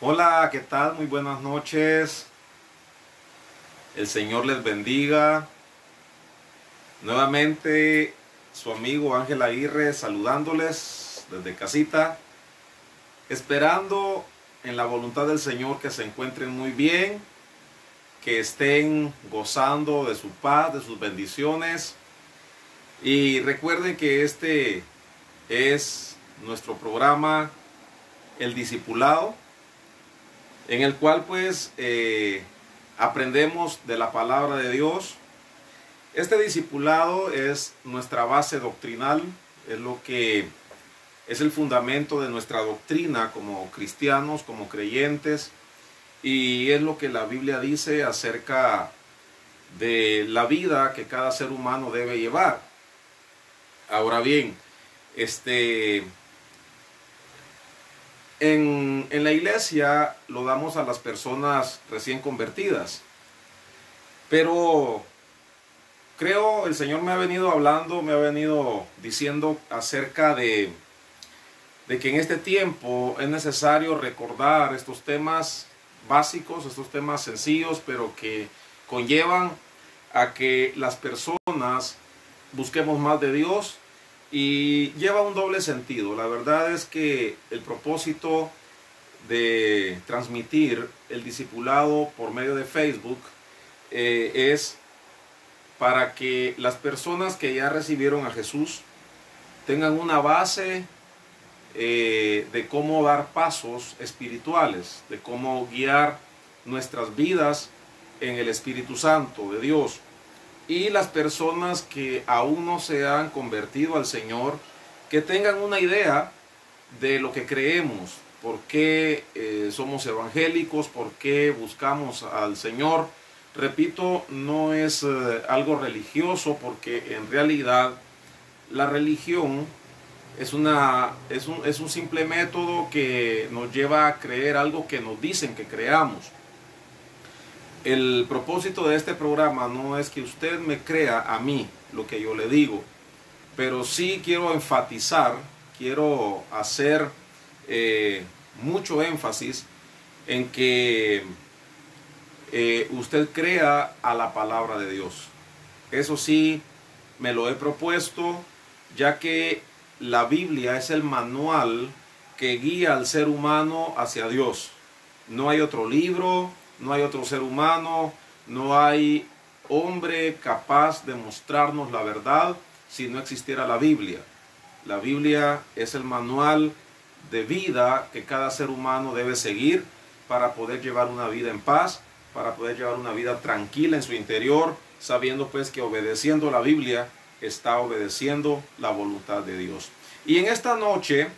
Hola, ¿qué tal? Muy buenas noches. El Señor les bendiga. Nuevamente, su amigo Ángel Aguirre saludándoles desde casita, esperando en la voluntad del Señor que se encuentren muy bien, que estén gozando de su paz, de sus bendiciones. Y recuerden que este es nuestro programa, El Discipulado, en el cual aprendemos de la palabra de Dios. Este discipulado es nuestra base doctrinal, es lo que es el fundamento de nuestra doctrina como cristianos, como creyentes, y es lo que la Biblia dice acerca de la vida que cada ser humano debe llevar. Ahora bien, en la iglesia lo damos a las personas recién convertidas, pero creo el Señor me ha venido hablando, me ha venido diciendo acerca de que en este tiempo es necesario recordar estos temas básicos, estos temas sencillos, pero que conllevan a que las personas busquemos más de Dios, y lleva un doble sentido. La verdad es que el propósito de transmitir el discipulado por medio de Facebook es para que las personas que ya recibieron a Jesús tengan una base de cómo dar pasos espirituales, de cómo guiar nuestras vidas en el Espíritu Santo de Dios. Y las personas que aún no se han convertido al Señor, que tengan una idea de lo que creemos, por qué somos evangélicos, por qué buscamos al Señor. Repito, no es algo religioso, porque en realidad la religión es un simple método que nos lleva a creer algo que nos dicen que creamos. El propósito de este programa no es que usted me crea a mí lo que yo le digo, pero sí quiero enfatizar, quiero hacer mucho énfasis en que usted crea a la palabra de Dios. Eso sí, me lo he propuesto, ya que la Biblia es el manual que guía al ser humano hacia Dios. No hay otro libro, no hay otro ser humano, no hay hombre capaz de mostrarnos la verdad si no existiera la Biblia. La Biblia es el manual de vida que cada ser humano debe seguir para poder llevar una vida en paz, para poder llevar una vida tranquila en su interior, sabiendo pues que obedeciendo la Biblia está obedeciendo la voluntad de Dios. Y en esta noche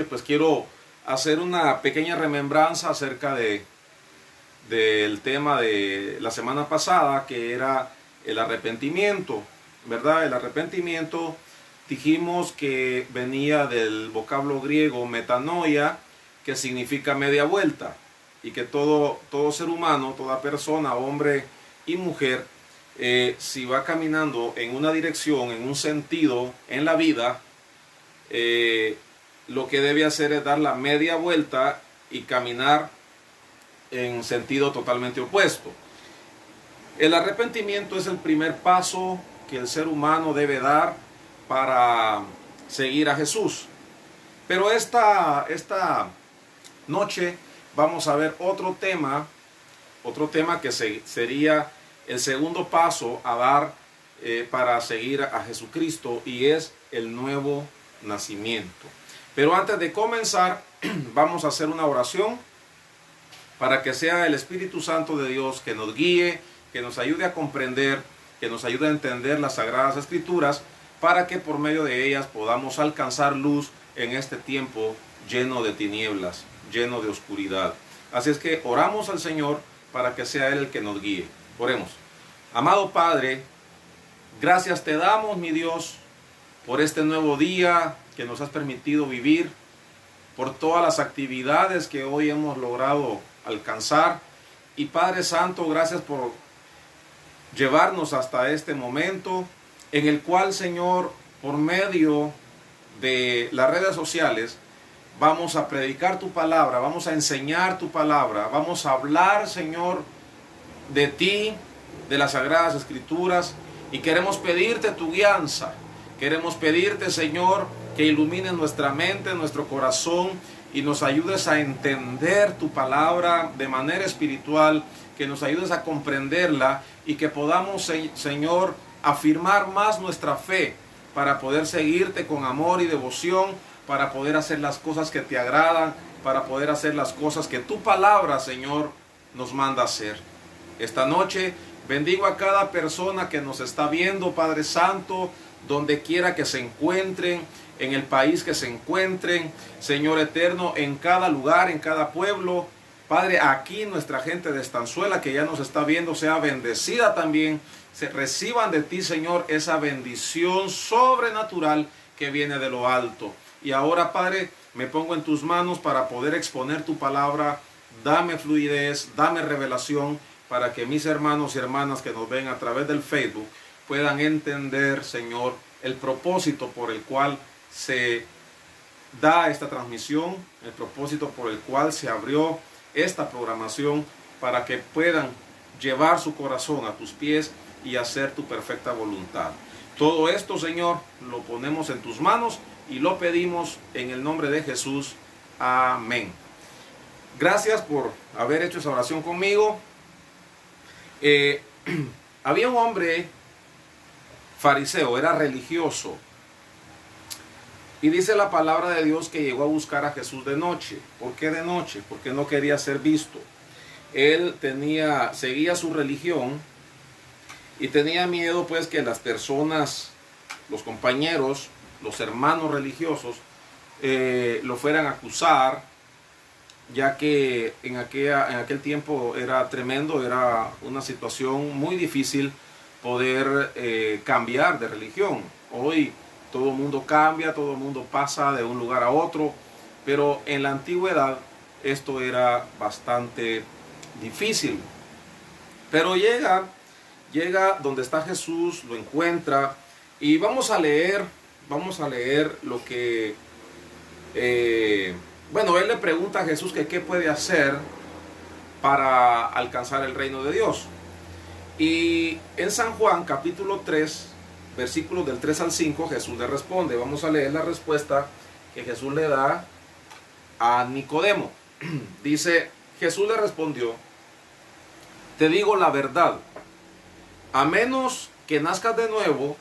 pues quiero hacer una pequeña remembranza acerca del tema de la semana pasada, que era el arrepentimiento, ¿verdad? El arrepentimiento, dijimos que venía del vocablo griego metanoia, que significa media vuelta, y que todo ser humano, toda persona, hombre y mujer, si va caminando en una dirección, en un sentido en la vida, lo que debe hacer es dar la media vuelta y caminar en sentido totalmente opuesto. El arrepentimiento es el primer paso que el ser humano debe dar para seguir a Jesús. Pero esta noche vamos a ver otro tema que sería el segundo paso a dar para seguir a Jesucristo, y es el nuevo nacimiento. Pero antes de comenzar, vamos a hacer una oración para que sea el Espíritu Santo de Dios que nos guíe, que nos ayude a comprender, que nos ayude a entender las Sagradas Escrituras, para que por medio de ellas podamos alcanzar luz en este tiempo lleno de tinieblas, lleno de oscuridad. Así es que oramos al Señor para que sea Él el que nos guíe. Oremos. Amado Padre, gracias te damos, mi Dios, por este nuevo día que nos has permitido vivir, por todas las actividades que hoy hemos logrado alcanzar. Y Padre Santo, gracias por llevarnos hasta este momento en el cual, Señor, por medio de las redes sociales, vamos a predicar tu palabra, vamos a enseñar tu palabra, vamos a hablar, Señor, de ti, de las Sagradas Escrituras, y queremos pedirte tu guianza. Queremos pedirte, Señor, que ilumines nuestra mente, nuestro corazón, y nos ayudes a entender tu palabra de manera espiritual, que nos ayudes a comprenderla y que podamos, Señor, afirmar más nuestra fe para poder seguirte con amor y devoción, para poder hacer las cosas que te agradan, para poder hacer las cosas que tu palabra, Señor, nos manda hacer. Esta noche bendigo a cada persona que nos está viendo, Padre Santo, donde quiera que se encuentren, en el país que se encuentren, Señor eterno, en cada lugar, en cada pueblo. Padre, aquí nuestra gente de Estanzuela que ya nos está viendo sea bendecida también. Se reciban de ti, Señor, esa bendición sobrenatural que viene de lo alto. Y ahora, Padre, me pongo en tus manos para poder exponer tu palabra. Dame fluidez, dame revelación, para que mis hermanos y hermanas que nos ven a través del Facebook puedan entender, Señor, el propósito por el cual se da esta transmisión, el propósito por el cual se abrió esta programación, para que puedan llevar su corazón a tus pies y hacer tu perfecta voluntad. Todo esto, Señor, lo ponemos en tus manos y lo pedimos en el nombre de Jesús. Amén. Gracias por haber hecho esa oración conmigo. Había un hombre fariseo, era religioso, y dice la palabra de Dios que llegó a buscar a Jesús de noche. ¿Por qué de noche? Porque no quería ser visto. Él seguía su religión y tenía miedo, pues, que las personas, los compañeros, los hermanos religiosos lo fueran a acusar, ya que en aquel tiempo era tremendo, era una situación muy difícil poder cambiar de religión. Hoy todo el mundo cambia, todo el mundo pasa de un lugar a otro, pero en la antigüedad esto era bastante difícil. Pero llega donde está Jesús, lo encuentra, y vamos a leer lo que bueno, él le pregunta a Jesús que qué puede hacer para alcanzar el reino de Dios. Y en San Juan capítulo 3, versículos del 3 al 5, Jesús le responde. Vamos a leer la respuesta que Jesús le da a Nicodemo. Dice, Jesús le respondió: te digo la verdad, a menos que nazcas de nuevo,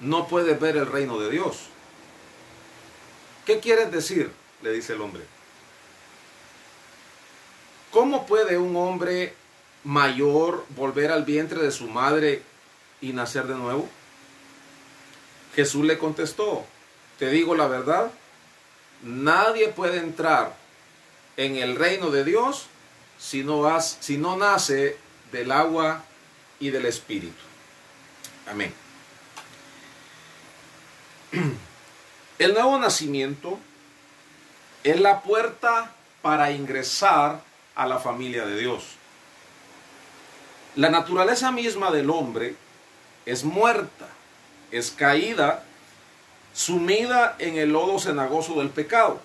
no puedes ver el reino de Dios. ¿Qué quieres decir?, le dice el hombre. ¿Cómo puede un hombre mayor volver al vientre de su madre y nacer de nuevo? Jesús le contestó: te digo la verdad, nadie puede entrar en el reino de Dios si no nace del agua y del Espíritu. Amén. El nuevo nacimiento es la puerta para ingresar a la familia de Dios. La naturaleza misma del hombre es muerta, es caída, sumida en el lodo cenagoso del pecado.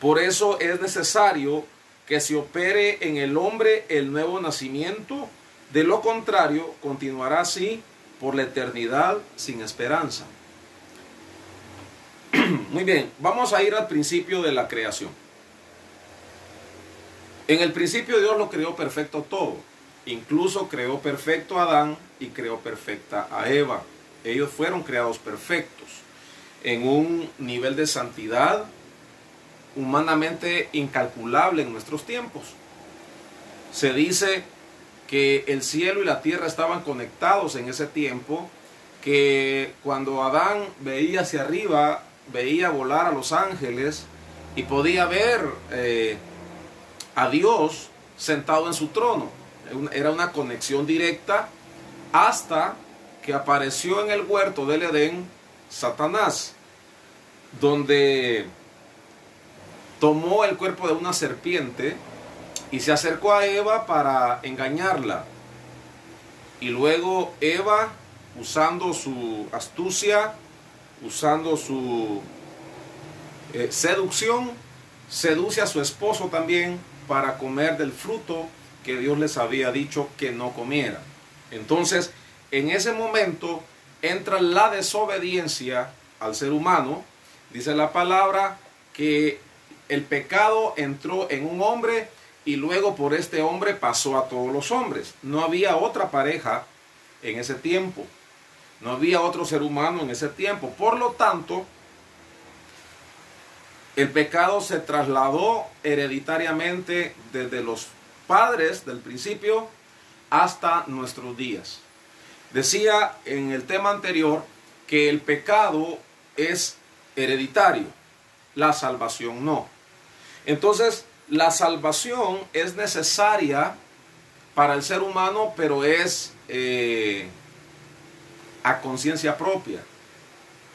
Por eso es necesario que se opere en el hombre el nuevo nacimiento. De lo contrario, continuará así por la eternidad sin esperanza. Muy bien, vamos a ir al principio de la creación. En el principio Dios lo creó perfecto todo. Incluso creó perfecto a Adán y creó perfecta a Eva. Ellos fueron creados perfectos, en un nivel de santidad humanamente incalculable en nuestros tiempos. Se dice que el cielo y la tierra estaban conectados en ese tiempo, que cuando Adán veía hacia arriba, veía volar a los ángeles y podía ver a Dios sentado en su trono. Era una conexión directa, hasta que apareció en el huerto del Edén Satanás, donde tomó el cuerpo de una serpiente y se acercó a Eva para engañarla. Y luego Eva, usando su astucia, usando su seducción, seduce a su esposo también para comer del fruto que Dios les había dicho que no comiera. Entonces, en ese momento entra la desobediencia al ser humano. Dice la palabra que el pecado entró en un hombre y luego por este hombre pasó a todos los hombres. No había otra pareja en ese tiempo. No había otro ser humano en ese tiempo. Por lo tanto, el pecado se trasladó hereditariamente desde los padres del principio hasta nuestros días. Decía en el tema anterior que el pecado es hereditario, la salvación no. Entonces, la salvación es necesaria para el ser humano, pero es a conciencia propia.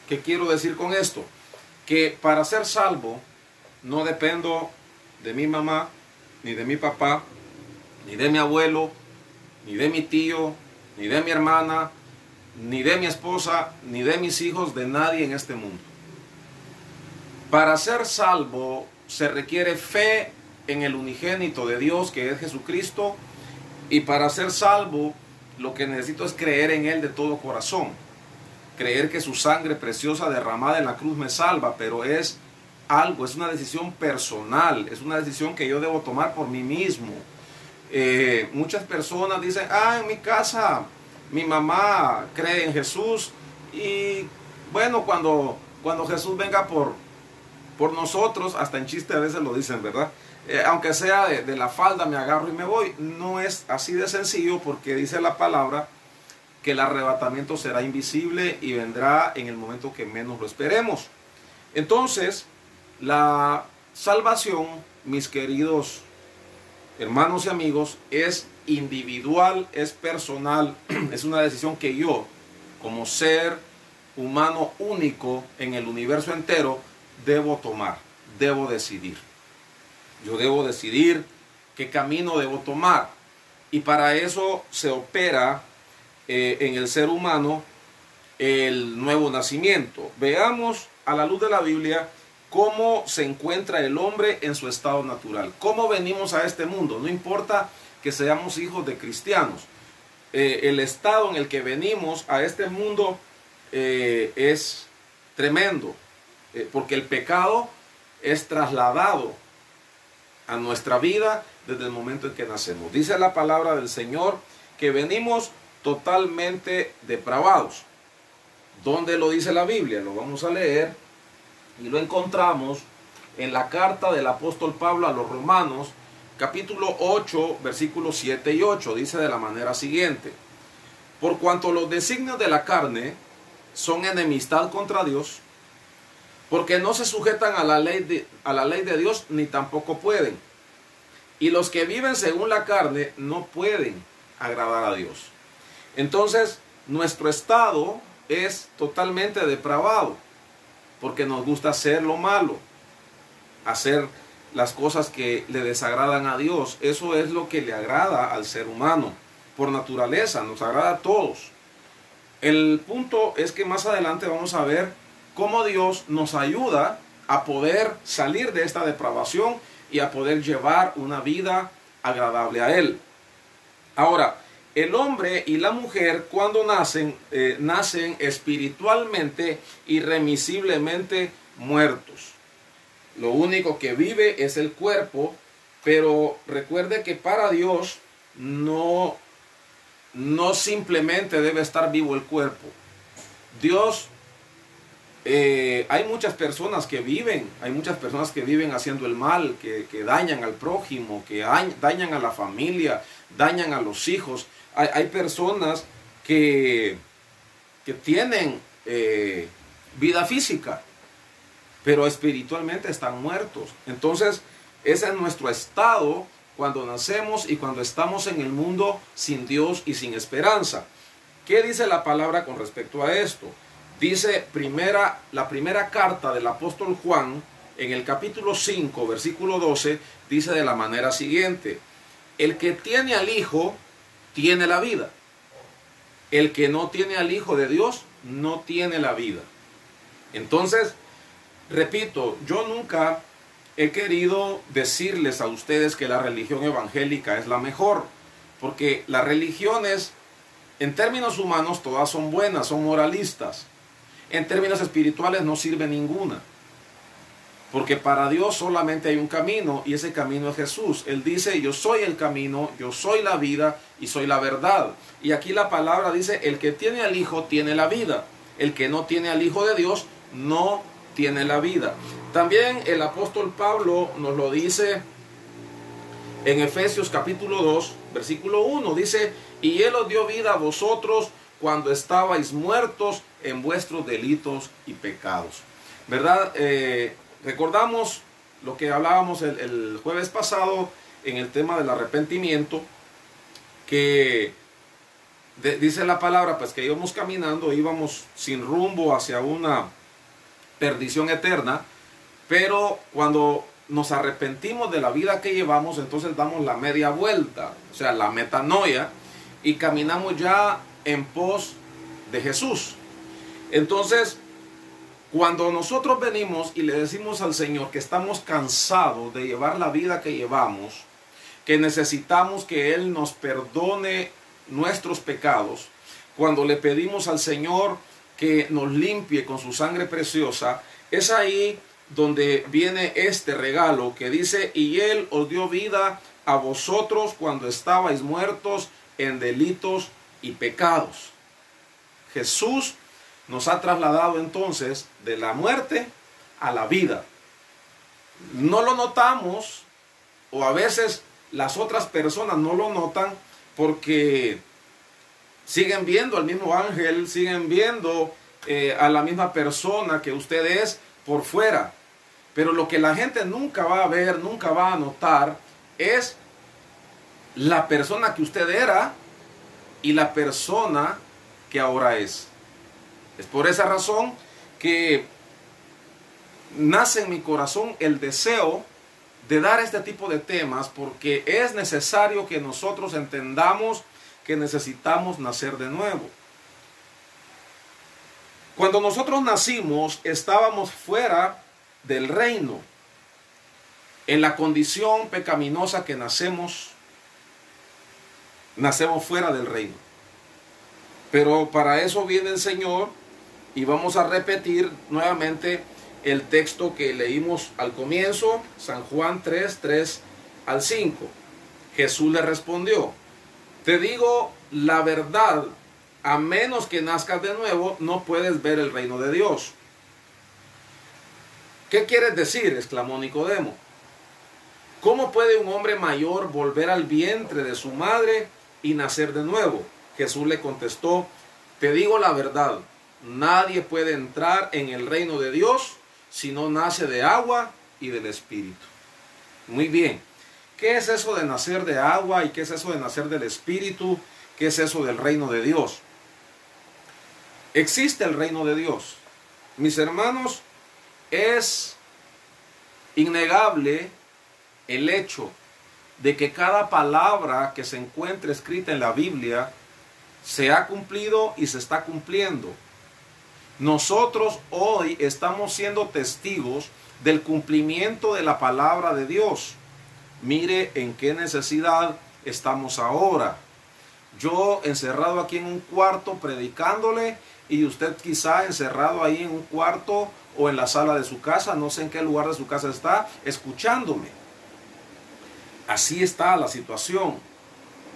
¿Qué quiero decir con esto? Que para ser salvo no dependo de mi mamá, ni de mi papá, ni de mi abuelo, ni de mi tío, ni de mi hermana, ni de mi esposa, ni de mis hijos, de nadie en este mundo. Para ser salvo se requiere fe en el unigénito de Dios, que es Jesucristo, y para ser salvo lo que necesito es creer en Él de todo corazón. Creer que su sangre preciosa derramada en la cruz me salva, pero es algo, es una decisión personal, es una decisión que yo debo tomar por mí mismo. Muchas personas dicen, en mi casa mi mamá cree en Jesús y bueno, cuando Jesús venga por nosotros, hasta en chiste a veces lo dicen, ¿verdad? Aunque sea de la falda me agarro y me voy. No es así de sencillo, porque dice la palabra que el arrebatamiento será invisible y vendrá en el momento que menos lo esperemos. Entonces, la salvación, mis queridos hermanos y amigos, es individual, es personal, es una decisión que yo, como ser humano único en el universo entero, debo tomar, debo decidir. Yo debo decidir qué camino debo tomar. Y para eso se opera en el ser humano el nuevo nacimiento. Veamos a la luz de la Biblia cómo se encuentra el hombre en su estado natural. Cómo venimos a este mundo. No importa que seamos hijos de cristianos. El estado en el que venimos a este mundo es tremendo. Porque el pecado es trasladado a nuestra vida desde el momento en que nacemos. Dice la palabra del Señor que venimos totalmente depravados. ¿Dónde lo dice la Biblia? Lo vamos a leer y lo encontramos en la carta del apóstol Pablo a los Romanos, capítulo 8, versículos 7 y 8. Dice de la manera siguiente: por cuanto los designios de la carne son enemistad contra Dios, porque no se sujetan a la ley de Dios, ni tampoco pueden. Y los que viven según la carne no pueden agradar a Dios. Entonces, nuestro estado es totalmente depravado, porque nos gusta hacer lo malo, hacer las cosas que le desagradan a Dios. Eso es lo que le agrada al ser humano, por naturaleza, nos agrada a todos. El punto es que más adelante vamos a ver cómo Dios nos ayuda a poder salir de esta depravación y a poder llevar una vida agradable a Él. Ahora, el hombre y la mujer cuando nacen espiritualmente irremisiblemente muertos. Lo único que vive es el cuerpo, pero recuerde que para Dios no simplemente debe estar vivo el cuerpo. Dios hay muchas personas que viven haciendo el mal, que dañan al prójimo, que dañan a la familia, dañan a los hijos. Hay personas que tienen vida física, pero espiritualmente están muertos. Entonces, ese es nuestro estado cuando nacemos y cuando estamos en el mundo sin Dios y sin esperanza. ¿Qué dice la palabra con respecto a esto? Dice la primera carta del apóstol Juan, en el capítulo 5, versículo 12, dice de la manera siguiente: el que tiene al Hijo, tiene la vida. El que no tiene al Hijo de Dios, no tiene la vida. Entonces, Repito, yo nunca he querido decirles a ustedes que la religión evangélica es la mejor, porque las religiones, en términos humanos, todas son buenas, son moralistas. En términos espirituales no sirve ninguna, porque para Dios solamente hay un camino, y ese camino es Jesús. Él dice: yo soy el camino, yo soy la vida y soy la verdad. Y aquí la palabra dice: el que tiene al Hijo tiene la vida, el que no tiene al Hijo de Dios no tiene la vida. También el apóstol Pablo nos lo dice en Efesios capítulo 2, versículo 1. Dice: y Él os dio vida a vosotros cuando estabais muertos en vuestros delitos y pecados. ¿Verdad? Recordamos lo que hablábamos el jueves pasado en el tema del arrepentimiento, que dice la palabra pues que íbamos caminando, íbamos sin rumbo hacia una perdición eterna, pero cuando nos arrepentimos de la vida que llevamos, entonces damos la media vuelta, o sea, la metanoia, y caminamos ya en pos de Jesús. Entonces, cuando nosotros venimos y le decimos al Señor que estamos cansados de llevar la vida que llevamos, que necesitamos que Él nos perdone nuestros pecados, cuando le pedimos al Señor que nos limpie con su sangre preciosa, es ahí donde viene este regalo que dice: y Él os dio vida a vosotros cuando estabais muertos en delitos y pecados. Jesús nos ha trasladado entonces de la muerte a la vida. No lo notamos, o a veces las otras personas no lo notan, porque siguen viendo al mismo ángel, siguen viendo a la misma persona que usted es por fuera. Pero lo que la gente nunca va a ver, nunca va a notar, es la persona que usted era y la persona que ahora es. Es por esa razón que nace en mi corazón el deseo de dar este tipo de temas, porque es necesario que nosotros entendamos que necesitamos nacer de nuevo. Cuando nosotros nacimos, estábamos fuera del reino. En la condición pecaminosa que nacemos fuera del reino. Pero para eso viene el Señor, y vamos a repetir nuevamente el texto que leímos al comienzo, San Juan 3, 3 al 5. Jesús le respondió: te digo la verdad, a menos que nazcas de nuevo, no puedes ver el reino de Dios. ¿Qué quieres decir?, exclamó Nicodemo. ¿Cómo puede un hombre mayor volver al vientre de su madre y nacer de nuevo? Jesús le contestó: te digo la verdad, nadie puede entrar en el reino de Dios si no nace de agua y del Espíritu. Muy bien, ¿qué es eso de nacer de agua y qué es eso de nacer del Espíritu? ¿Qué es eso del reino de Dios? Existe el reino de Dios. Mis hermanos, es innegable el hecho de que cada palabra que se encuentra escrita en la Biblia se ha cumplido y se está cumpliendo. Nosotros hoy estamos siendo testigos del cumplimiento de la palabra de Dios. Mire en qué necesidad estamos ahora. Yo encerrado aquí en un cuarto predicándole, y usted quizá encerrado ahí en un cuarto o en la sala de su casa, no sé en qué lugar de su casa está, escuchándome. Así está la situación.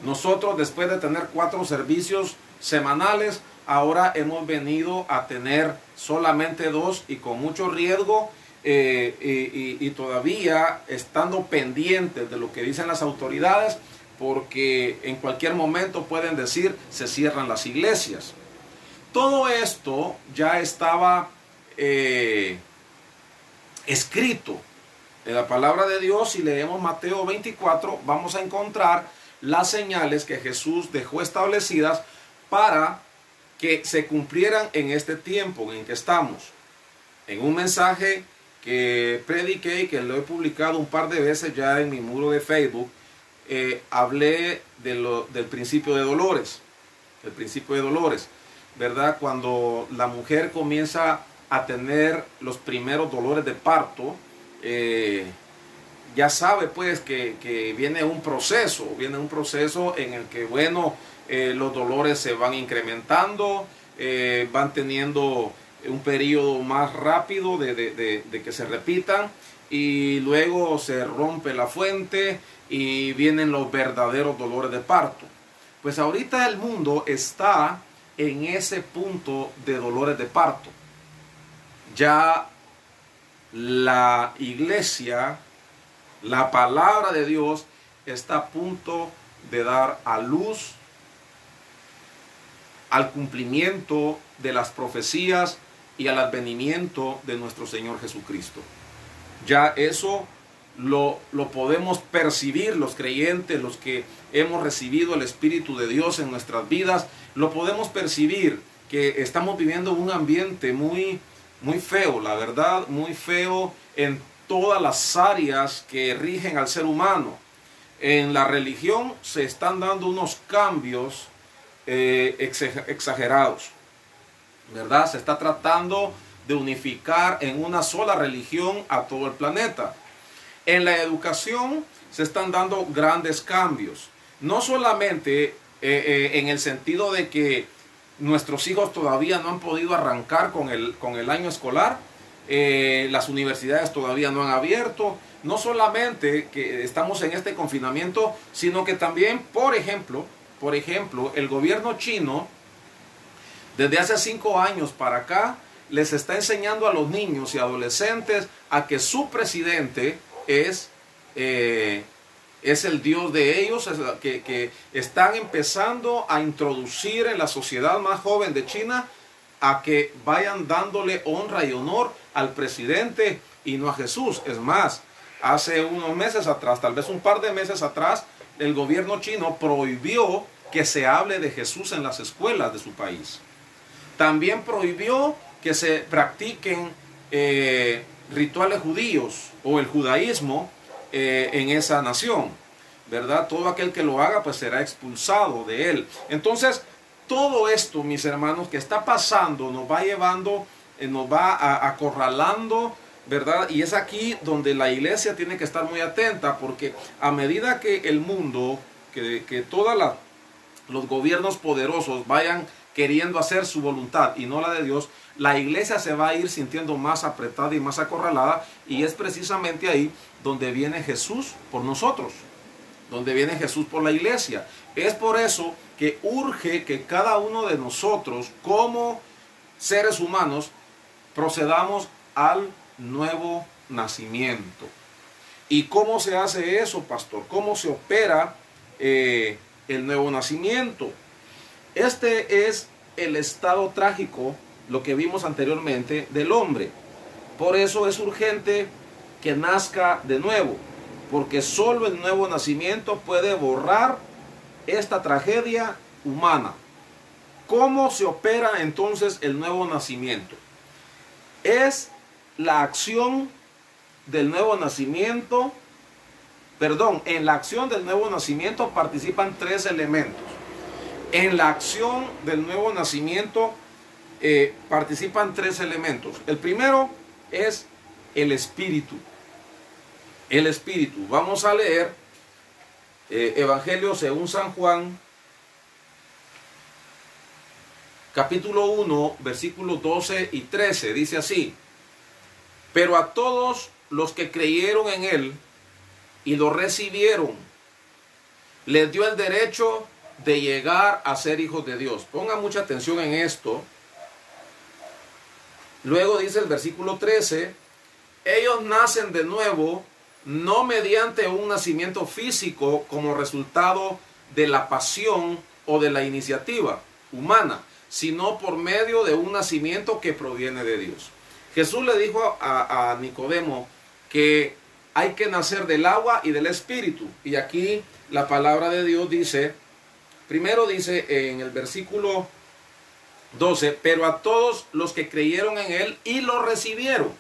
Nosotros, después de tener 4 servicios semanales, ahora hemos venido a tener solamente 2, y con mucho riesgo, y todavía estando pendientes de lo que dicen las autoridades, porque en cualquier momento pueden decir se cierran las iglesias. Todo esto ya estaba escrito en la palabra de Dios. Si leemos Mateo 24, vamos a encontrar las señales que Jesús dejó establecidas para que se cumplieran en este tiempo en que estamos. En un mensaje que prediqué y que lo he publicado un par de veces ya en mi muro de Facebook, hablé del principio de dolores. El principio de dolores, ¿verdad? Cuando la mujer comienza a tener los primeros dolores de parto, ya sabe pues que viene un proceso en el que, bueno, los dolores se van incrementando, van teniendo un periodo más rápido de que se repitan, y luego se rompe la fuente y vienen los verdaderos dolores de parto. Pues ahorita el mundo está en ese punto de dolores de parto. Ya la iglesia, la palabra de Dios, está a punto de dar a luz al cumplimiento de las profecías y al advenimiento de nuestro Señor Jesucristo. Ya eso lo podemos percibir los creyentes, los que hemos recibido el Espíritu de Dios en nuestras vidas, lo podemos percibir, que estamos viviendo un ambiente muy feo, la verdad, muy feo en todas las áreas que rigen al ser humano. En la religión se están dando unos cambios exagerados, ¿verdad? Se está tratando de unificar en una sola religión a todo el planeta. En la educación se están dando grandes cambios, no solamente en el sentido de que nuestros hijos todavía no han podido arrancar con el año escolar, las universidades todavía no han abierto, no solamente que estamos en este confinamiento, sino que también, por ejemplo, el gobierno chino, desde hace 5 años para acá, les está enseñando a los niños y adolescentes a que su presidente es el Dios de ellos, que están empezando a introducir en la sociedad más joven de China a que vayan dándole honra y honor al presidente y no a Jesús. Es más, hace unos meses atrás, tal vez un par de meses atrás, el gobierno chino prohibió que se hable de Jesús en las escuelas de su país. También prohibió que se practiquen rituales judíos o el judaísmo en esa nación, ¿verdad? Todo aquel que lo haga pues será expulsado de él. Entonces, todo esto, mis hermanos, que está pasando nos va llevando, nos va acorralando, ¿verdad? Y es aquí donde la iglesia tiene que estar muy atenta, porque a medida que el mundo, que todos los gobiernos poderosos vayan queriendo hacer su voluntad y no la de Dios, la iglesia se va a ir sintiendo más apretada y más acorralada, y es precisamente ahí donde viene Jesús por nosotros, donde viene Jesús por la iglesia. Es por eso que urge que cada uno de nosotros, como seres humanos, procedamos al nuevo nacimiento. ¿Y cómo se hace eso, pastor? ¿Cómo se opera el nuevo nacimiento? Este es el estado trágico, lo que vimos anteriormente, del hombre. Por eso es urgente que nazca de nuevo, porque solo el nuevo nacimiento puede borrar esta tragedia humana. ¿Cómo se opera entonces el nuevo nacimiento? Es la acción del nuevo nacimiento, en la acción del nuevo nacimiento participan 3 elementos. En la acción del nuevo nacimiento participan 3 elementos. El primero es el Espíritu. El Espíritu. Vamos a leer Evangelio según San Juan, capítulo 1, versículos 12 y 13. Dice así: pero a todos los que creyeron en Él y lo recibieron, les dio el derecho de llegar a ser hijos de Dios. Pongan mucha atención en esto. Luego dice el versículo 13: ellos nacen de nuevo, no mediante un nacimiento físico como resultado de la pasión o de la iniciativa humana, sino por medio de un nacimiento que proviene de Dios. Jesús le dijo a Nicodemo que hay que nacer del agua y del Espíritu. Y aquí la palabra de Dios dice, primero dice en el versículo 12, pero a todos los que creyeron en Él y lo recibieron,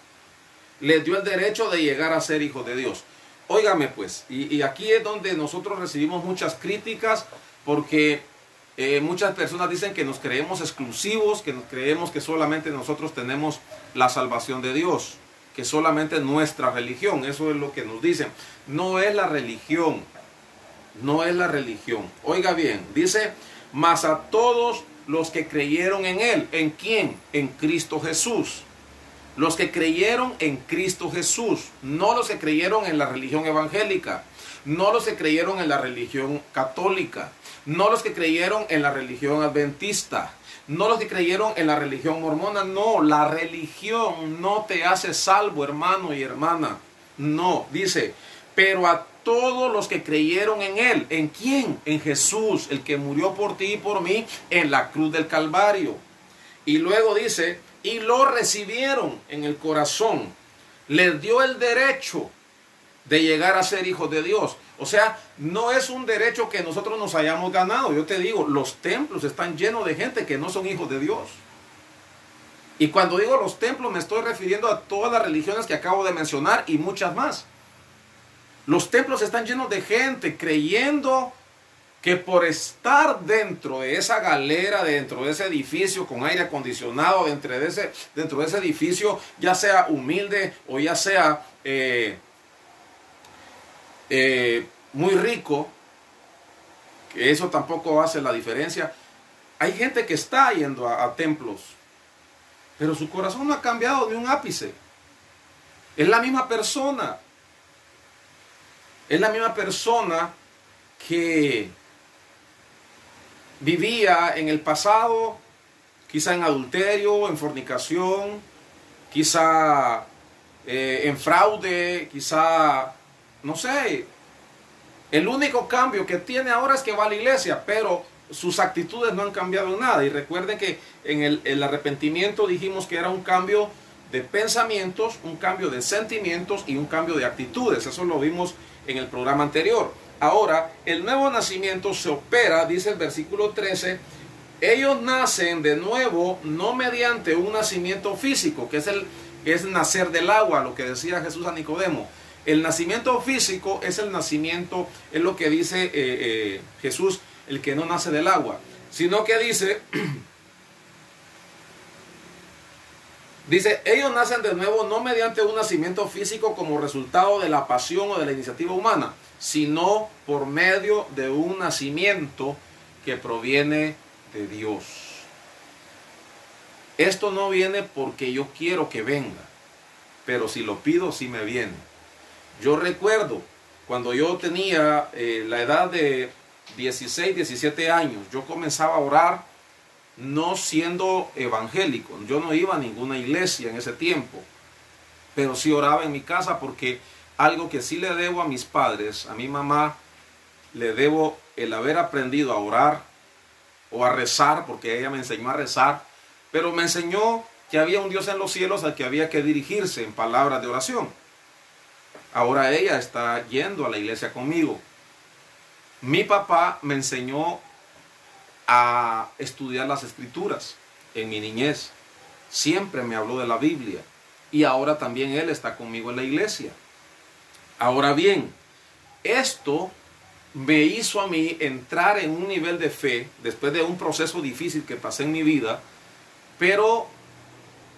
les dio el derecho de llegar a ser hijos de Dios. Óigame pues, y aquí es donde nosotros recibimos muchas críticas, porque Muchas personas dicen que nos creemos exclusivos, que nos creemos que solamente nosotros tenemos la salvación de Dios, que solamente nuestra religión, eso es lo que nos dicen. No es la religión, no es la religión. Oiga bien, dice, mas a todos los que creyeron en Él. ¿En quién? En Cristo Jesús. Los que creyeron en Cristo Jesús, no los que creyeron en la religión evangélica, no los que creyeron en la religión católica, no los que creyeron en la religión adventista, no los que creyeron en la religión mormona. No, la religión no te hace salvo, hermano y hermana. No, dice, pero a todos los que creyeron en Él. ¿En quién? En Jesús, el que murió por ti y por mí en la cruz del Calvario. Y luego dice, y lo recibieron en el corazón. Les dio el derecho de llegar a ser hijos de Dios. O sea, no es un derecho que nosotros nos hayamos ganado. Yo te digo, los templos están llenos de gente que no son hijos de Dios. Y cuando digo los templos me estoy refiriendo a todas las religiones que acabo de mencionar y muchas más. Los templos están llenos de gente creyendo que por estar dentro de esa galera, dentro de ese edificio con aire acondicionado, dentro de ese edificio, ya sea humilde o ya sea muy rico, que eso tampoco hace la diferencia. Hay gente que está yendo a templos, pero su corazón no ha cambiado ni un ápice. Es la misma persona. Es la misma persona que vivía en el pasado, quizá en adulterio, en fornicación, quizá en fraude, quizá, no sé. El único cambio que tiene ahora es que va a la iglesia, pero sus actitudes no han cambiado en nada. Y recuerden que en el arrepentimiento dijimos que era un cambio de pensamientos, un cambio de sentimientos y un cambio de actitudes. Eso lo vimos en el programa anterior. Ahora, el nuevo nacimiento se opera, dice el versículo 13, ellos nacen de nuevo no mediante un nacimiento físico, que es nacer del agua, lo que decía Jesús a Nicodemo. El nacimiento físico es el nacimiento, es lo que dice Jesús, el que no nace del agua, sino que dice, ellos nacen de nuevo no mediante un nacimiento físico como resultado de la pasión o de la iniciativa humana, sino por medio de un nacimiento que proviene de Dios. Esto no viene porque yo quiero que venga, pero si lo pido, sí me viene. Yo recuerdo cuando yo tenía la edad de 16, 17 años, yo comenzaba a orar no siendo evangélico. Yo no iba a ninguna iglesia en ese tiempo, pero sí oraba en mi casa, porque algo que sí le debo a mis padres, a mi mamá, le debo el haber aprendido a orar o a rezar, porque ella me enseñó a rezar, pero me enseñó que había un Dios en los cielos al que había que dirigirse en palabras de oración. Ahora ella está yendo a la iglesia conmigo. Mi papá me enseñó a estudiar las escrituras en mi niñez. Siempre me habló de la Biblia. Y ahora también él está conmigo en la iglesia. Ahora bien, esto me hizo a mí entrar en un nivel de fe después de un proceso difícil que pasé en mi vida. Pero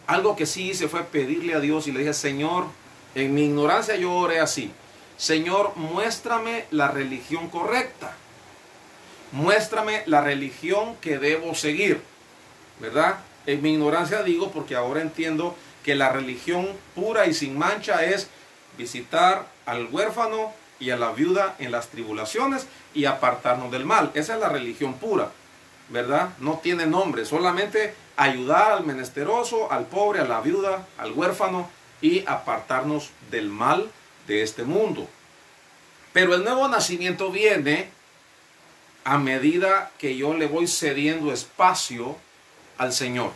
algo que sí hice fue pedirle a Dios y le dije, Señor, en mi ignorancia yo oré así: Señor, muéstrame la religión correcta. Muéstrame la religión que debo seguir, ¿verdad? En mi ignorancia digo, porque ahora entiendo que la religión pura y sin mancha es visitar al huérfano y a la viuda en las tribulaciones y apartarnos del mal. Esa es la religión pura, ¿verdad? No tiene nombre, solamente ayudar al menesteroso, al pobre, a la viuda, al huérfano y apartarnos del mal de este mundo. Pero el nuevo nacimiento viene a medida que yo le voy cediendo espacio al Señor.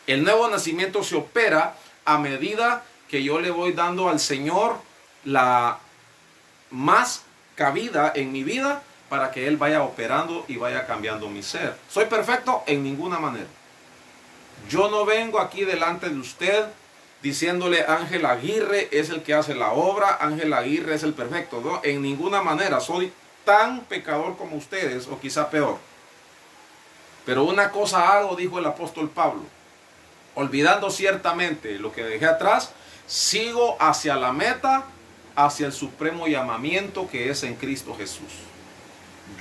El nuevo nacimiento se opera a medida que yo le voy dando al Señor la más cabida en mi vida para que Él vaya operando y vaya cambiando mi ser. ¿Soy perfecto? En ninguna manera. Yo no vengo aquí delante de usted diciéndole Ángel Aguirre es el que hace la obra, Ángel Aguirre es el perfecto. No, en ninguna manera. Soy tan pecador como ustedes, o quizá peor. Pero una cosa hago, dijo el apóstol Pablo, olvidando ciertamente lo que dejé atrás, sigo hacia la meta, hacia el supremo llamamiento que es en Cristo Jesús.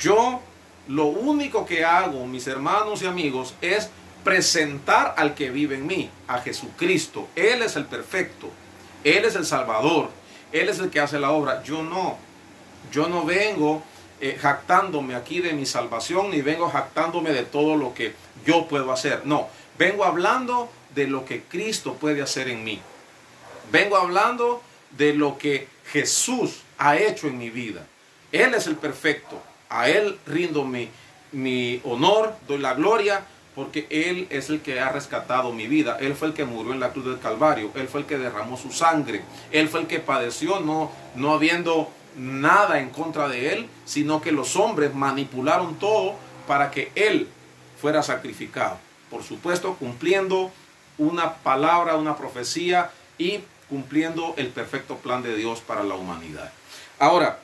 Yo lo único que hago, mis hermanos y amigos, es presentar al que vive en mí, a Jesucristo. Él es el perfecto, Él es el Salvador, Él es el que hace la obra. Yo no vengo jactándome aquí de mi salvación, ni vengo jactándome de todo lo que yo puedo hacer. No, vengo hablando de lo que Cristo puede hacer en mí. Vengo hablando de lo que Jesús ha hecho en mi vida. Él es el perfecto. A Él rindo mi honor, doy la gloria, porque Él es el que ha rescatado mi vida. Él fue el que murió en la cruz del Calvario. Él fue el que derramó su sangre. Él fue el que padeció, no habiendo nada en contra de Él, sino que los hombres manipularon todo para que Él fuera sacrificado. Por supuesto, cumpliendo una palabra, una profecía y cumpliendo el perfecto plan de Dios para la humanidad. Ahora,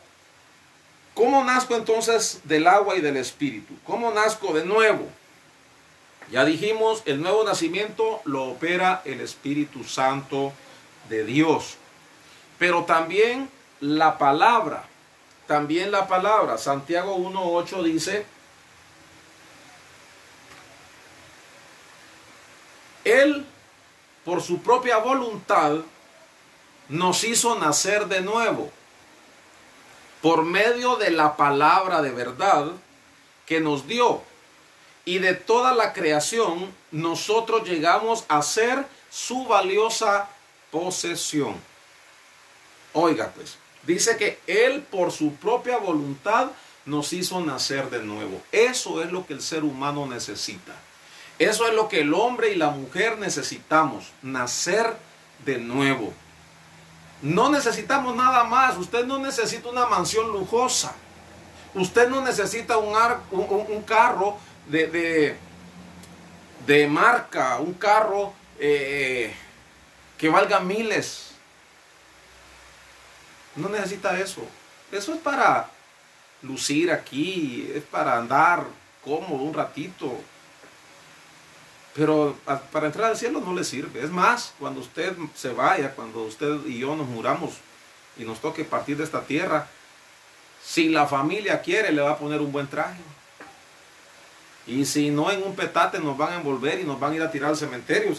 ¿cómo nazco entonces del agua y del Espíritu? ¿Cómo nazco de nuevo? Ya dijimos, el nuevo nacimiento lo opera el Espíritu Santo de Dios. Pero también la palabra, Santiago 1:8 dice, Él, por su propia voluntad, nos hizo nacer de nuevo, por medio de la palabra de verdad que nos dio. Y de toda la creación, nosotros llegamos a ser su valiosa posesión. Oiga pues, dice que Él por su propia voluntad nos hizo nacer de nuevo. Eso es lo que el ser humano necesita. Eso es lo que el hombre y la mujer necesitamos, nacer de nuevo. No necesitamos nada más. Usted no necesita una mansión lujosa. Usted no necesita un carro de marca, un carro que valga miles. No necesita eso. Eso es para lucir aquí, es para andar cómodo un ratito. Pero para entrar al cielo no le sirve. Es más, cuando usted se vaya, cuando usted y yo nos muramos y nos toque partir de esta tierra, si la familia quiere, le va a poner un buen traje. Y si no, en un petate nos van a envolver y nos van a ir a tirar al cementerio.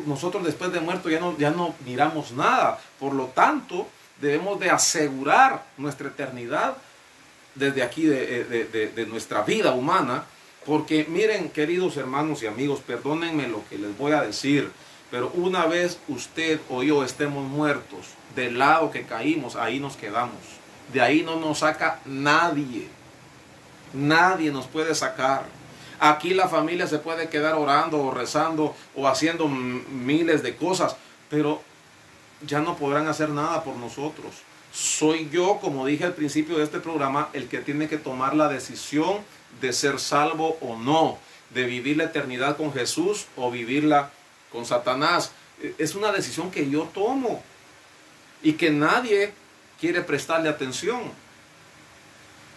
Nosotros después de muerto ya no miramos nada. Por lo tanto, debemos de asegurar nuestra eternidad desde aquí de nuestra vida humana. Porque miren, queridos hermanos y amigos, perdónenme lo que les voy a decir, pero una vez usted o yo estemos muertos, del lado que caímos, ahí nos quedamos. De ahí no nos saca nadie. Nadie nos puede sacar. Aquí la familia se puede quedar orando o rezando o haciendo miles de cosas, pero ya no podrán hacer nada por nosotros. Soy yo, como dije al principio de este programa, el que tiene que tomar la decisión de ser salvo o no, de vivir la eternidad con Jesús o vivirla con Satanás. Es una decisión que yo tomo y que nadie quiere prestarle atención.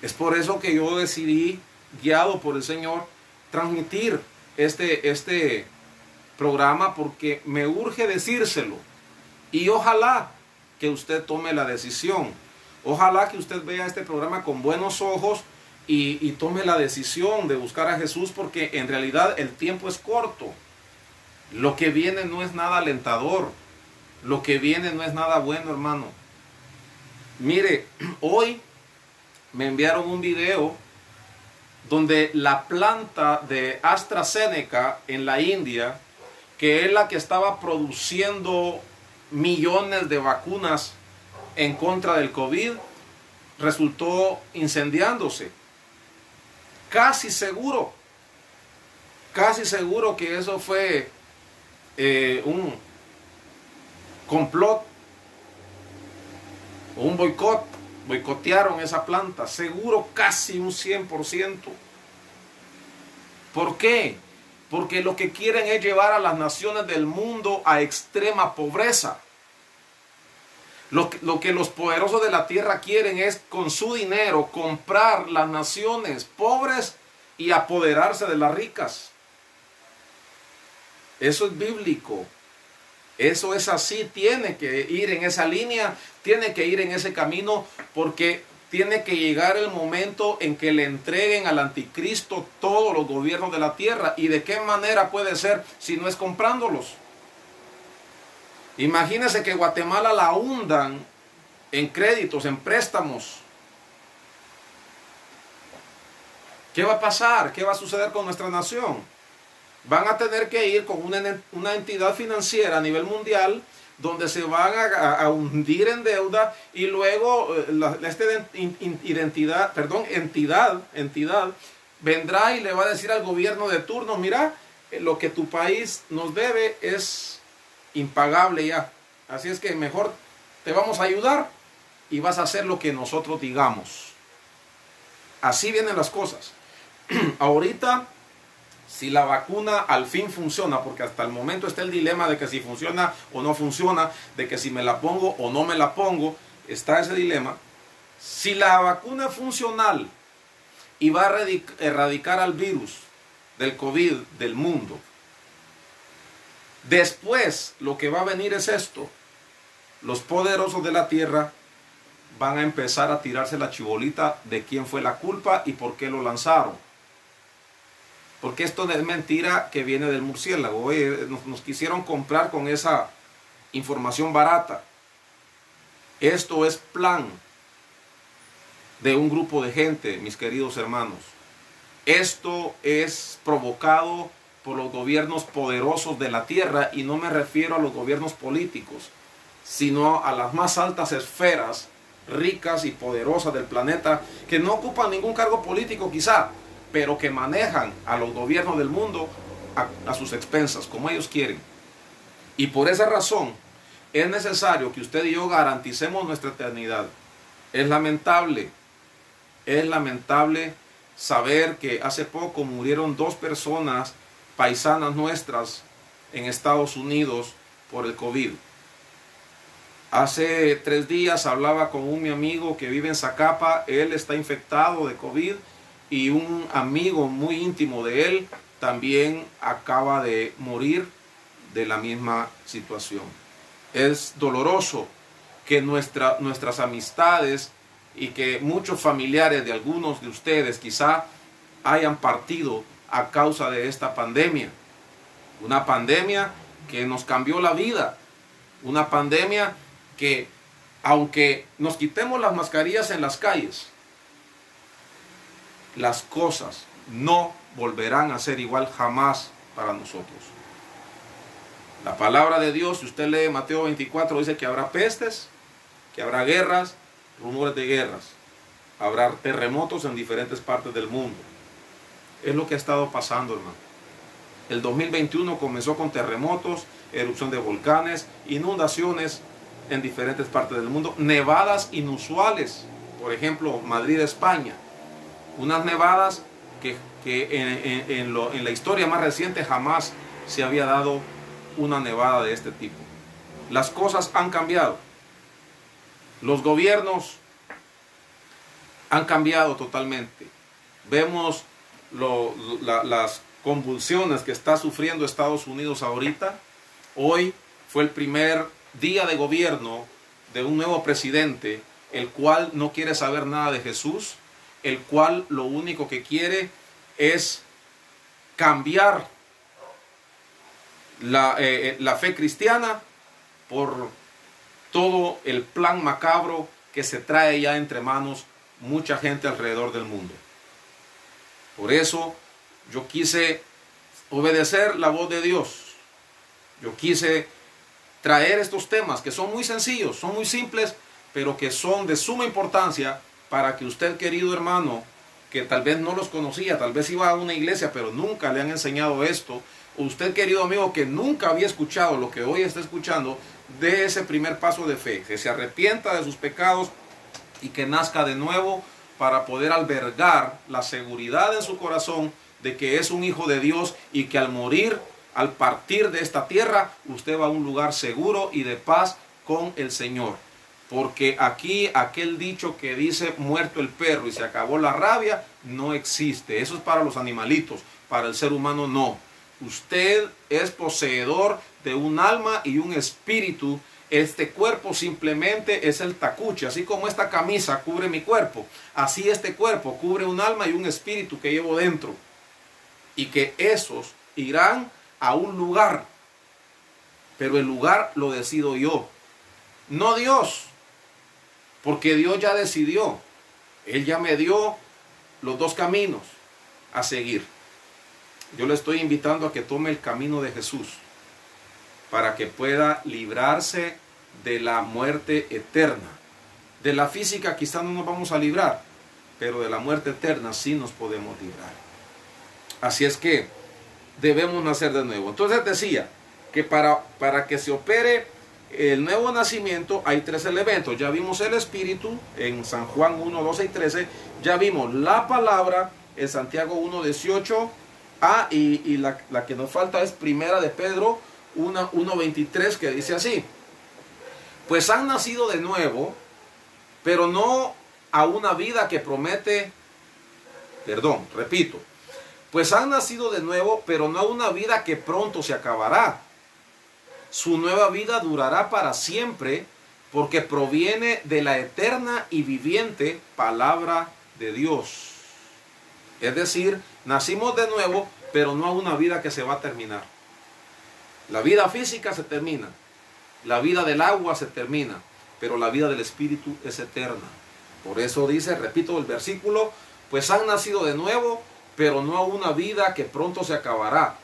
Es por eso que yo decidí, guiado por el Señor, transmitir este programa, porque me urge decírselo. Y ojalá que usted tome la decisión. Ojalá que usted vea este programa con buenos ojos y tome la decisión de buscar a Jesús, porque en realidad el tiempo es corto. Lo que viene no es nada alentador. Lo que viene no es nada bueno, hermano. Mire, hoy me enviaron un video donde la planta de AstraZeneca en la India, que es la que estaba produciendo millones de vacunas en contra del COVID, resultó incendiándose. Casi seguro que eso fue un complot o un boicot. Boicotearon esa planta, seguro, casi un 100%. ¿Por qué? Porque lo que quieren es llevar a las naciones del mundo a extrema pobreza. Lo que los poderosos de la tierra quieren es, con su dinero, comprar las naciones pobres y apoderarse de las ricas. Eso es bíblico. Eso es así. Tiene que ir en esa línea, tiene que ir en ese camino, porque tiene que llegar el momento en que le entreguen al anticristo todos los gobiernos de la tierra. ¿Y de qué manera puede ser si no es comprándolos? Imagínense que Guatemala la hundan en créditos, en préstamos. ¿Qué va a pasar? ¿Qué va a suceder con nuestra nación? Van a tener que ir con una entidad financiera a nivel mundial donde se van a hundir en deuda, y luego esta entidad vendrá y le va a decir al gobierno de turno: mira, lo que tu país nos debe es impagable ya, así es que mejor te vamos a ayudar y vas a hacer lo que nosotros digamos. Así vienen las cosas. Ahorita, si la vacuna al fin funciona, porque hasta el momento está el dilema de que si funciona o no funciona, de que si me la pongo o no me la pongo, está ese dilema. Si la vacuna es funcional y va a erradicar al virus del COVID del mundo, después lo que va a venir es esto: los poderosos de la tierra van a empezar a tirarse la chibolita de quién fue la culpa y por qué lo lanzaron. Porque esto no es mentira que viene del murciélago. Oye, nos quisieron comprar con esa información barata. Esto es plan de un grupo de gente, mis queridos hermanos. Esto es provocado por los gobiernos poderosos de la tierra, y no me refiero a los gobiernos políticos, sino a las más altas esferas ricas y poderosas del planeta, que no ocupan ningún cargo político quizá, pero que manejan a los gobiernos del mundo a sus expensas, como ellos quieren. Y por esa razón es necesario que usted y yo garanticemos nuestra eternidad. Es lamentable saber que hace poco murieron 2 personas paisanas nuestras en Estados Unidos por el COVID. Hace 3 días hablaba con mi amigo que vive en Zacapa. Él está infectado de COVID, y un amigo muy íntimo de él también acaba de morir de la misma situación. Es doloroso que nuestras amistades y que muchos familiares de algunos de ustedes quizá hayan partido a causa de esta pandemia. Una pandemia que nos cambió la vida. Una pandemia que, aunque nos quitemos las mascarillas en las calles, las cosas no volverán a ser igual jamás para nosotros. La palabra de Dios, si usted lee Mateo 24, dice que habrá pestes, que habrá guerras, rumores de guerras, habrá terremotos en diferentes partes del mundo. Es lo que ha estado pasando, hermano. El 2021 comenzó con terremotos, erupción de volcanes, inundaciones en diferentes partes del mundo, nevadas inusuales. Por ejemplo, Madrid, España. Unas nevadas que en la historia más reciente jamás se había dado una nevada de este tipo. Las cosas han cambiado. Los gobiernos han cambiado totalmente. Vemos las convulsiones que está sufriendo Estados Unidos ahorita. Hoy fue el primer día de gobierno de un nuevo presidente, el cual no quiere saber nada de Jesús, el cual lo único que quiere es cambiar la fe cristiana por todo el plan macabro que se trae ya entre manos mucha gente alrededor del mundo. Por eso yo quise obedecer la voz de Dios. Yo quise traer estos temas que son muy sencillos, son muy simples, pero que son de suma importancia para que usted, querido hermano, que tal vez no los conocía, tal vez iba a una iglesia, pero nunca le han enseñado esto, o usted, querido amigo, que nunca había escuchado lo que hoy está escuchando, dé ese primer paso de fe, que se arrepienta de sus pecados y que nazca de nuevo para poder albergar la seguridad en su corazón de que es un hijo de Dios, y que al morir, al partir de esta tierra, usted va a un lugar seguro y de paz con el Señor. Porque aquí aquel dicho que dice muerto el perro y se acabó la rabia, no existe. Eso es para los animalitos, para el ser humano no. Usted es poseedor de un alma y un espíritu. Este cuerpo simplemente es el tacuche, así como esta camisa cubre mi cuerpo, así este cuerpo cubre un alma y un espíritu que llevo dentro. Y que esos irán a un lugar, pero el lugar lo decido yo, no Dios. Porque Dios ya decidió. Él ya me dio los dos caminos a seguir. Yo le estoy invitando a que tome el camino de Jesús para que pueda librarse de la muerte eterna. De la física quizá no nos vamos a librar, pero de la muerte eterna sí nos podemos librar. Así es que debemos nacer de nuevo. Entonces decía que para que se opere el nuevo nacimiento hay tres elementos. Ya vimos el Espíritu en San Juan 1, 12 y 13. Ya vimos la palabra en Santiago 1, 18. Y la que nos falta es Primera de Pedro 1, 23, que dice así: pues han nacido de nuevo, pero no a una vida que promete. Repito. Pues han nacido de nuevo, pero no a una vida que pronto se acabará. Su nueva vida durará para siempre, porque proviene de la eterna y viviente palabra de Dios. Es decir, nacimos de nuevo, pero no a una vida que se va a terminar. La vida física se termina, la vida del agua se termina, pero la vida del espíritu es eterna. Por eso dice, repito el versículo, pues han nacido de nuevo, pero no a una vida que pronto se acabará.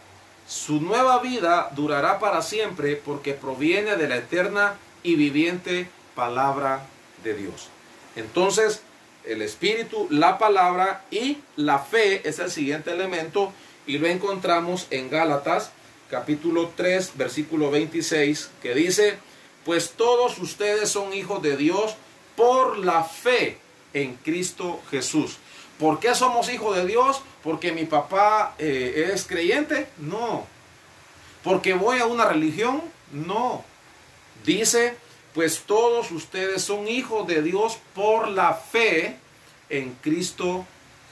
Su nueva vida durará para siempre, porque proviene de la eterna y viviente palabra de Dios. Entonces, el espíritu, la palabra y la fe es el siguiente elemento, y lo encontramos en Gálatas capítulo 3 versículo 26, que dice: pues todos ustedes son hijos de Dios por la fe en Cristo Jesús. ¿Por qué somos hijos de Dios? ¿Porque mi papá es creyente? No. ¿Porque voy a una religión? No. Dice, pues todos ustedes son hijos de Dios por la fe en Cristo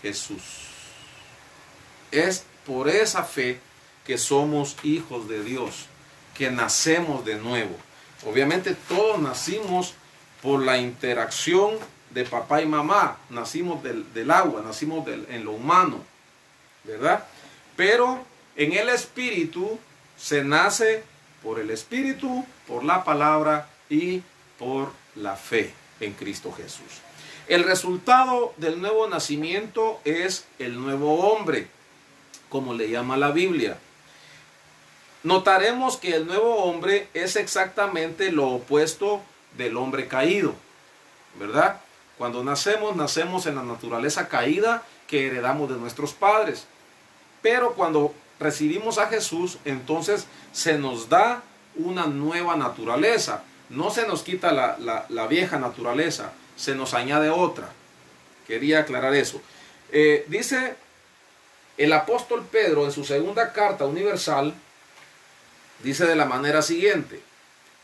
Jesús. Es por esa fe que somos hijos de Dios, que nacemos de nuevo. Obviamente todos nacimos por la interacción de papá y mamá, nacimos del agua, nacimos en lo humano, ¿verdad? Pero en el espíritu se nace por el espíritu, por la palabra y por la fe en Cristo Jesús. El resultado del nuevo nacimiento es el nuevo hombre, como le llama la Biblia. Notaremos que el nuevo hombre es exactamente lo opuesto del hombre caído, ¿verdad? Cuando nacemos en la naturaleza caída que heredamos de nuestros padres. Pero cuando recibimos a Jesús, entonces se nos da una nueva naturaleza. No se nos quita la vieja naturaleza, se nos añade otra. Quería aclarar eso. Dice el apóstol Pedro en su segunda carta universal, dice de la manera siguiente,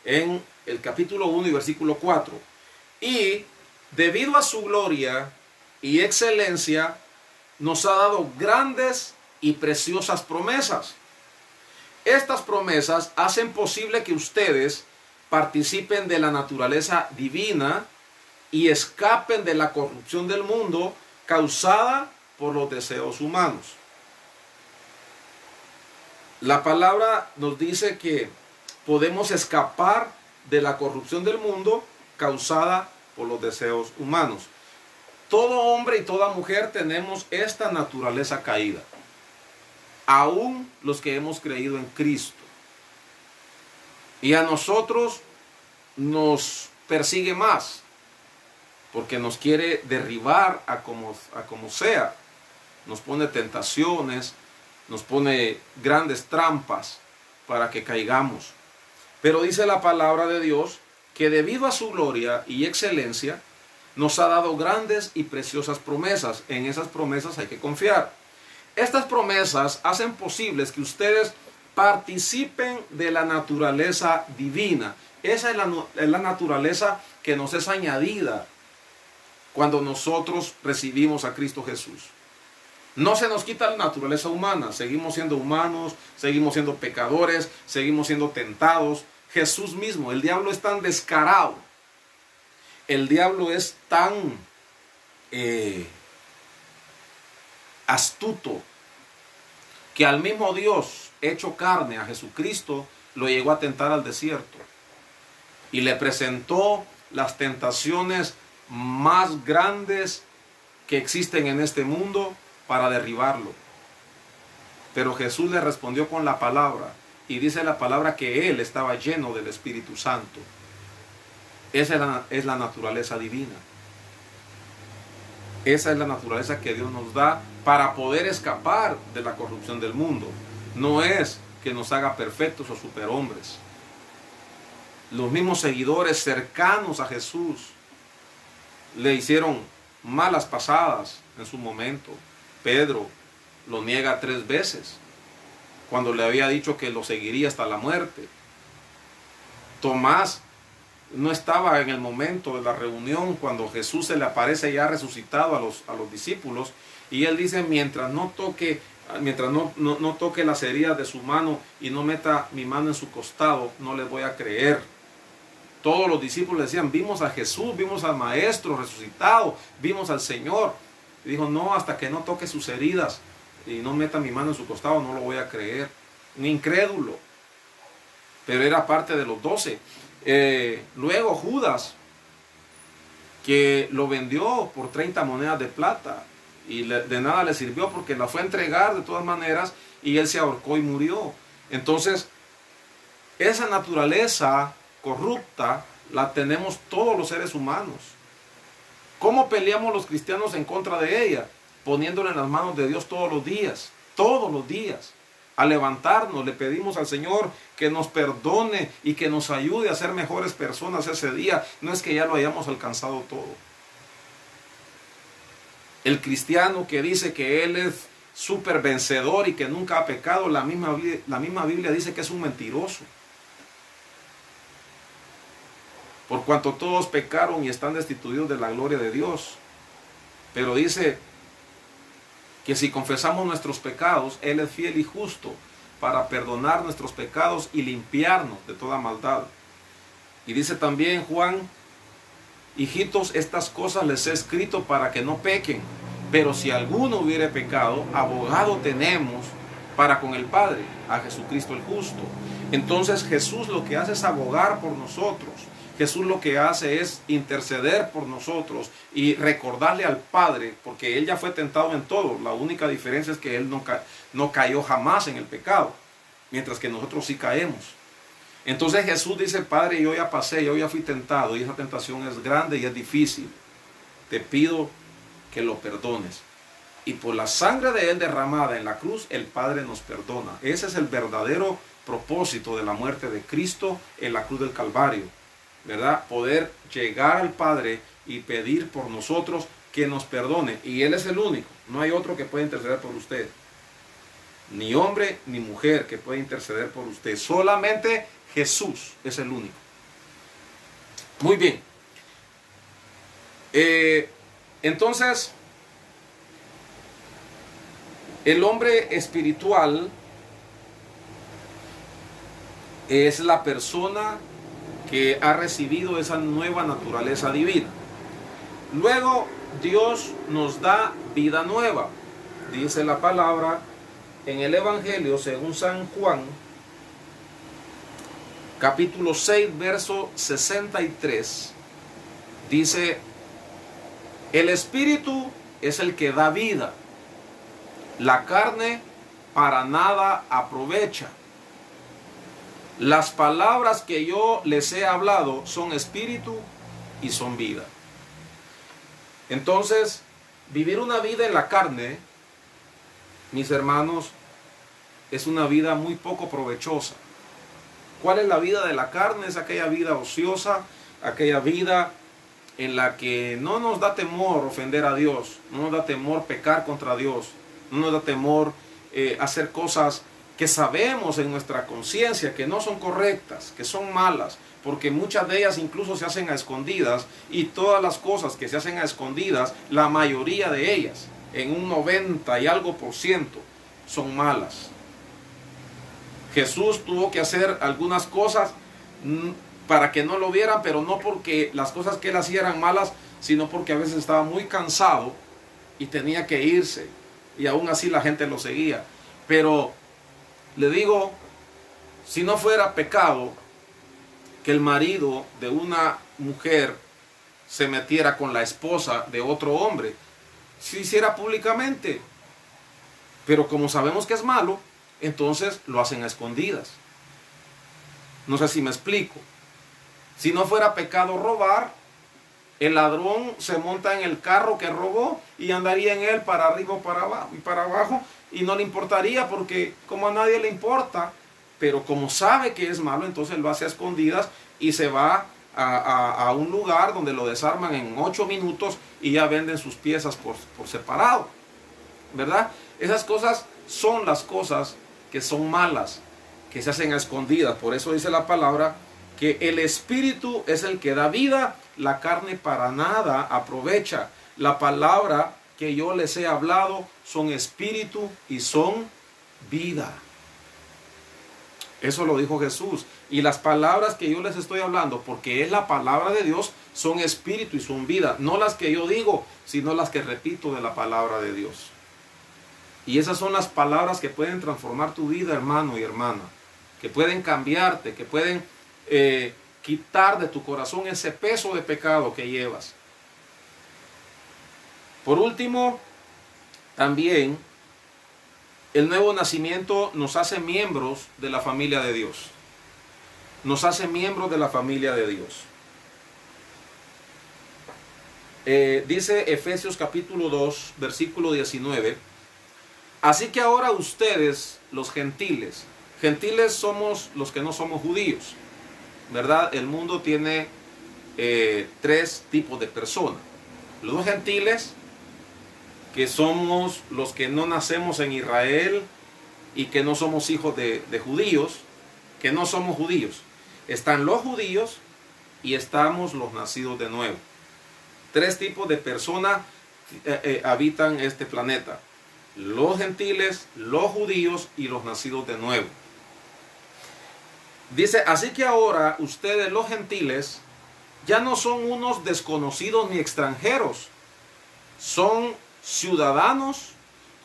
en el capítulo 1 y versículo 4. Y debido a su gloria y excelencia, nos ha dado grandes y preciosas promesas. Estas promesas hacen posible que ustedes participen de la naturaleza divina y escapen de la corrupción del mundo causada por los deseos humanos. La palabra nos dice que podemos escapar de la corrupción del mundo causada por los deseos humanos. Todo hombre y toda mujer tenemos esta naturaleza caída, aún los que hemos creído en Cristo. Y a nosotros nos persigue más, porque nos quiere derribar a como sea. Nos pone tentaciones, nos pone grandes trampas para que caigamos. Pero dice la palabra de Dios que debido a su gloria y excelencia nos ha dado grandes y preciosas promesas. En esas promesas hay que confiar. Estas promesas hacen posibles que ustedes participen de la naturaleza divina. Esa es la naturaleza que nos es añadida cuando nosotros recibimos a Cristo Jesús. No se nos quita la naturaleza humana, seguimos siendo humanos, seguimos siendo pecadores, seguimos siendo tentados. Jesús mismo, el diablo es tan descarado, el diablo es tan astuto, que al mismo Dios hecho carne, a Jesucristo, lo llegó a tentar al desierto y le presentó las tentaciones más grandes que existen en este mundo para derribarlo. Pero Jesús le respondió con la palabra, y dice la palabra que él estaba lleno del Espíritu Santo. Esa es la naturaleza divina. Esa es la naturaleza que Dios nos da para poder escapar de la corrupción del mundo. No es que nos haga perfectos o superhombres. Los mismos seguidores cercanos a Jesús le hicieron malas pasadas en su momento. Pedro lo niega 3 veces cuando le había dicho que lo seguiría hasta la muerte. Tomás no estaba en el momento de la reunión cuando Jesús se le aparece ya resucitado a los discípulos, y él dice: mientras no toque las heridas de su mano y no meta mi mano en su costado, no le voy a creer. Todos los discípulos decían: vimos a Jesús, vimos al Maestro resucitado, vimos al Señor. Y dijo: no, hasta que no toque sus heridas y no meta mi mano en su costado, no lo voy a creer. Un incrédulo, pero era parte de los 12. Luego Judas, que lo vendió por 30 monedas de plata, y de nada le sirvió porque la fue a entregar de todas maneras, y él se ahorcó y murió. Entonces, esa naturaleza corrupta la tenemos todos los seres humanos. ¿Cómo peleamos los cristianos en contra de ella? Poniéndola en las manos de Dios todos los días. Todos los días. Al levantarnos le pedimos al Señor que nos perdone y que nos ayude a ser mejores personas ese día. No es que ya lo hayamos alcanzado todo. El cristiano que dice que él es súper vencedor y que nunca ha pecado, la misma Biblia dice que es un mentiroso. Por cuanto todos pecaron y están destituidos de la gloria de Dios. Pero dice que si confesamos nuestros pecados, Él es fiel y justo para perdonar nuestros pecados y limpiarnos de toda maldad. Y dice también Juan: hijitos, estas cosas les he escrito para que no pequen. Pero si alguno hubiere pecado, abogado tenemos para con el Padre, a Jesucristo el justo. Entonces Jesús lo que hace es abogar por nosotros. Jesús lo que hace es interceder por nosotros y recordarle al Padre, porque Él ya fue tentado en todo. La única diferencia es que Él no cayó jamás en el pecado, mientras que nosotros sí caemos. Entonces Jesús dice: Padre, yo ya pasé, yo ya fui tentado, y esa tentación es grande y es difícil. Te pido que lo perdones. Y por la sangre de Él derramada en la cruz, el Padre nos perdona. Ese es el verdadero propósito de la muerte de Cristo en la cruz del Calvario, ¿verdad? Poder llegar al Padre y pedir por nosotros que nos perdone. Y Él es el único. No hay otro que pueda interceder por usted. Ni hombre ni mujer que pueda interceder por usted. Solamente Jesús es el único. Muy bien. Entonces, el hombre espiritual es la persona que ha recibido esa nueva naturaleza divina. Luego Dios nos da vida nueva. Dice la palabra en el Evangelio según San Juan, capítulo 6, verso 63. Dice: el Espíritu es el que da vida. La carne para nada aprovecha. Las palabras que yo les he hablado son espíritu y son vida. Entonces, vivir una vida en la carne, mis hermanos, es una vida muy poco provechosa. ¿Cuál es la vida de la carne? Es aquella vida ociosa, aquella vida en la que no nos da temor ofender a Dios, no nos da temor pecar contra Dios, no nos da temor hacer cosas que sabemos en nuestra conciencia que no son correctas, que son malas, porque muchas de ellas incluso se hacen a escondidas, y todas las cosas que se hacen a escondidas, la mayoría de ellas, en un 90 y algo por ciento, son malas. Jesús tuvo que hacer algunas cosas para que no lo vieran, pero no porque las cosas que él hacía eran malas, sino porque a veces estaba muy cansado y tenía que irse, y aún así la gente lo seguía. Pero le digo, si no fuera pecado que el marido de una mujer se metiera con la esposa de otro hombre, se hiciera públicamente. Pero como sabemos que es malo, entonces lo hacen a escondidas. No sé si me explico. Si no fuera pecado robar, el ladrón se monta en el carro que robó y andaría en él para arriba o para abajo, y no le importaría, porque como a nadie le importa. Pero como sabe que es malo, entonces lo hace a escondidas y se va a un lugar donde lo desarman en 8 minutos y ya venden sus piezas por separado, ¿verdad? Esas cosas son las cosas que son malas, que se hacen a escondidas. Por eso dice la palabra que el espíritu es el que da vida, la carne para nada aprovecha. La palabra que yo les he hablado son espíritu y son vida. Eso lo dijo Jesús. Y las palabras que yo les estoy hablando, porque es la palabra de Dios, son espíritu y son vida. No las que yo digo, sino las que repito de la palabra de Dios. Y esas son las palabras que pueden transformar tu vida, hermano y hermana. Que pueden cambiarte, que pueden quitar de tu corazón ese peso de pecado que llevas. Por último, también el nuevo nacimiento nos hace miembros de la familia de Dios. Nos hace miembros de la familia de Dios. Dice Efesios capítulo 2, versículo 19. Así que ahora ustedes, los gentiles somos los que no somos judíos, ¿verdad? El mundo tiene 3 tipos de personas. Los gentiles, que somos los que no nacemos en Israel y que no somos hijos de judíos, que no somos judíos. Están los judíos y estamos los nacidos de nuevo. 3 tipos de personas habitan este planeta: los gentiles, los judíos y los nacidos de nuevo. Dice, así que ahora ustedes, los gentiles, ya no son unos desconocidos ni extranjeros, son ciudadanos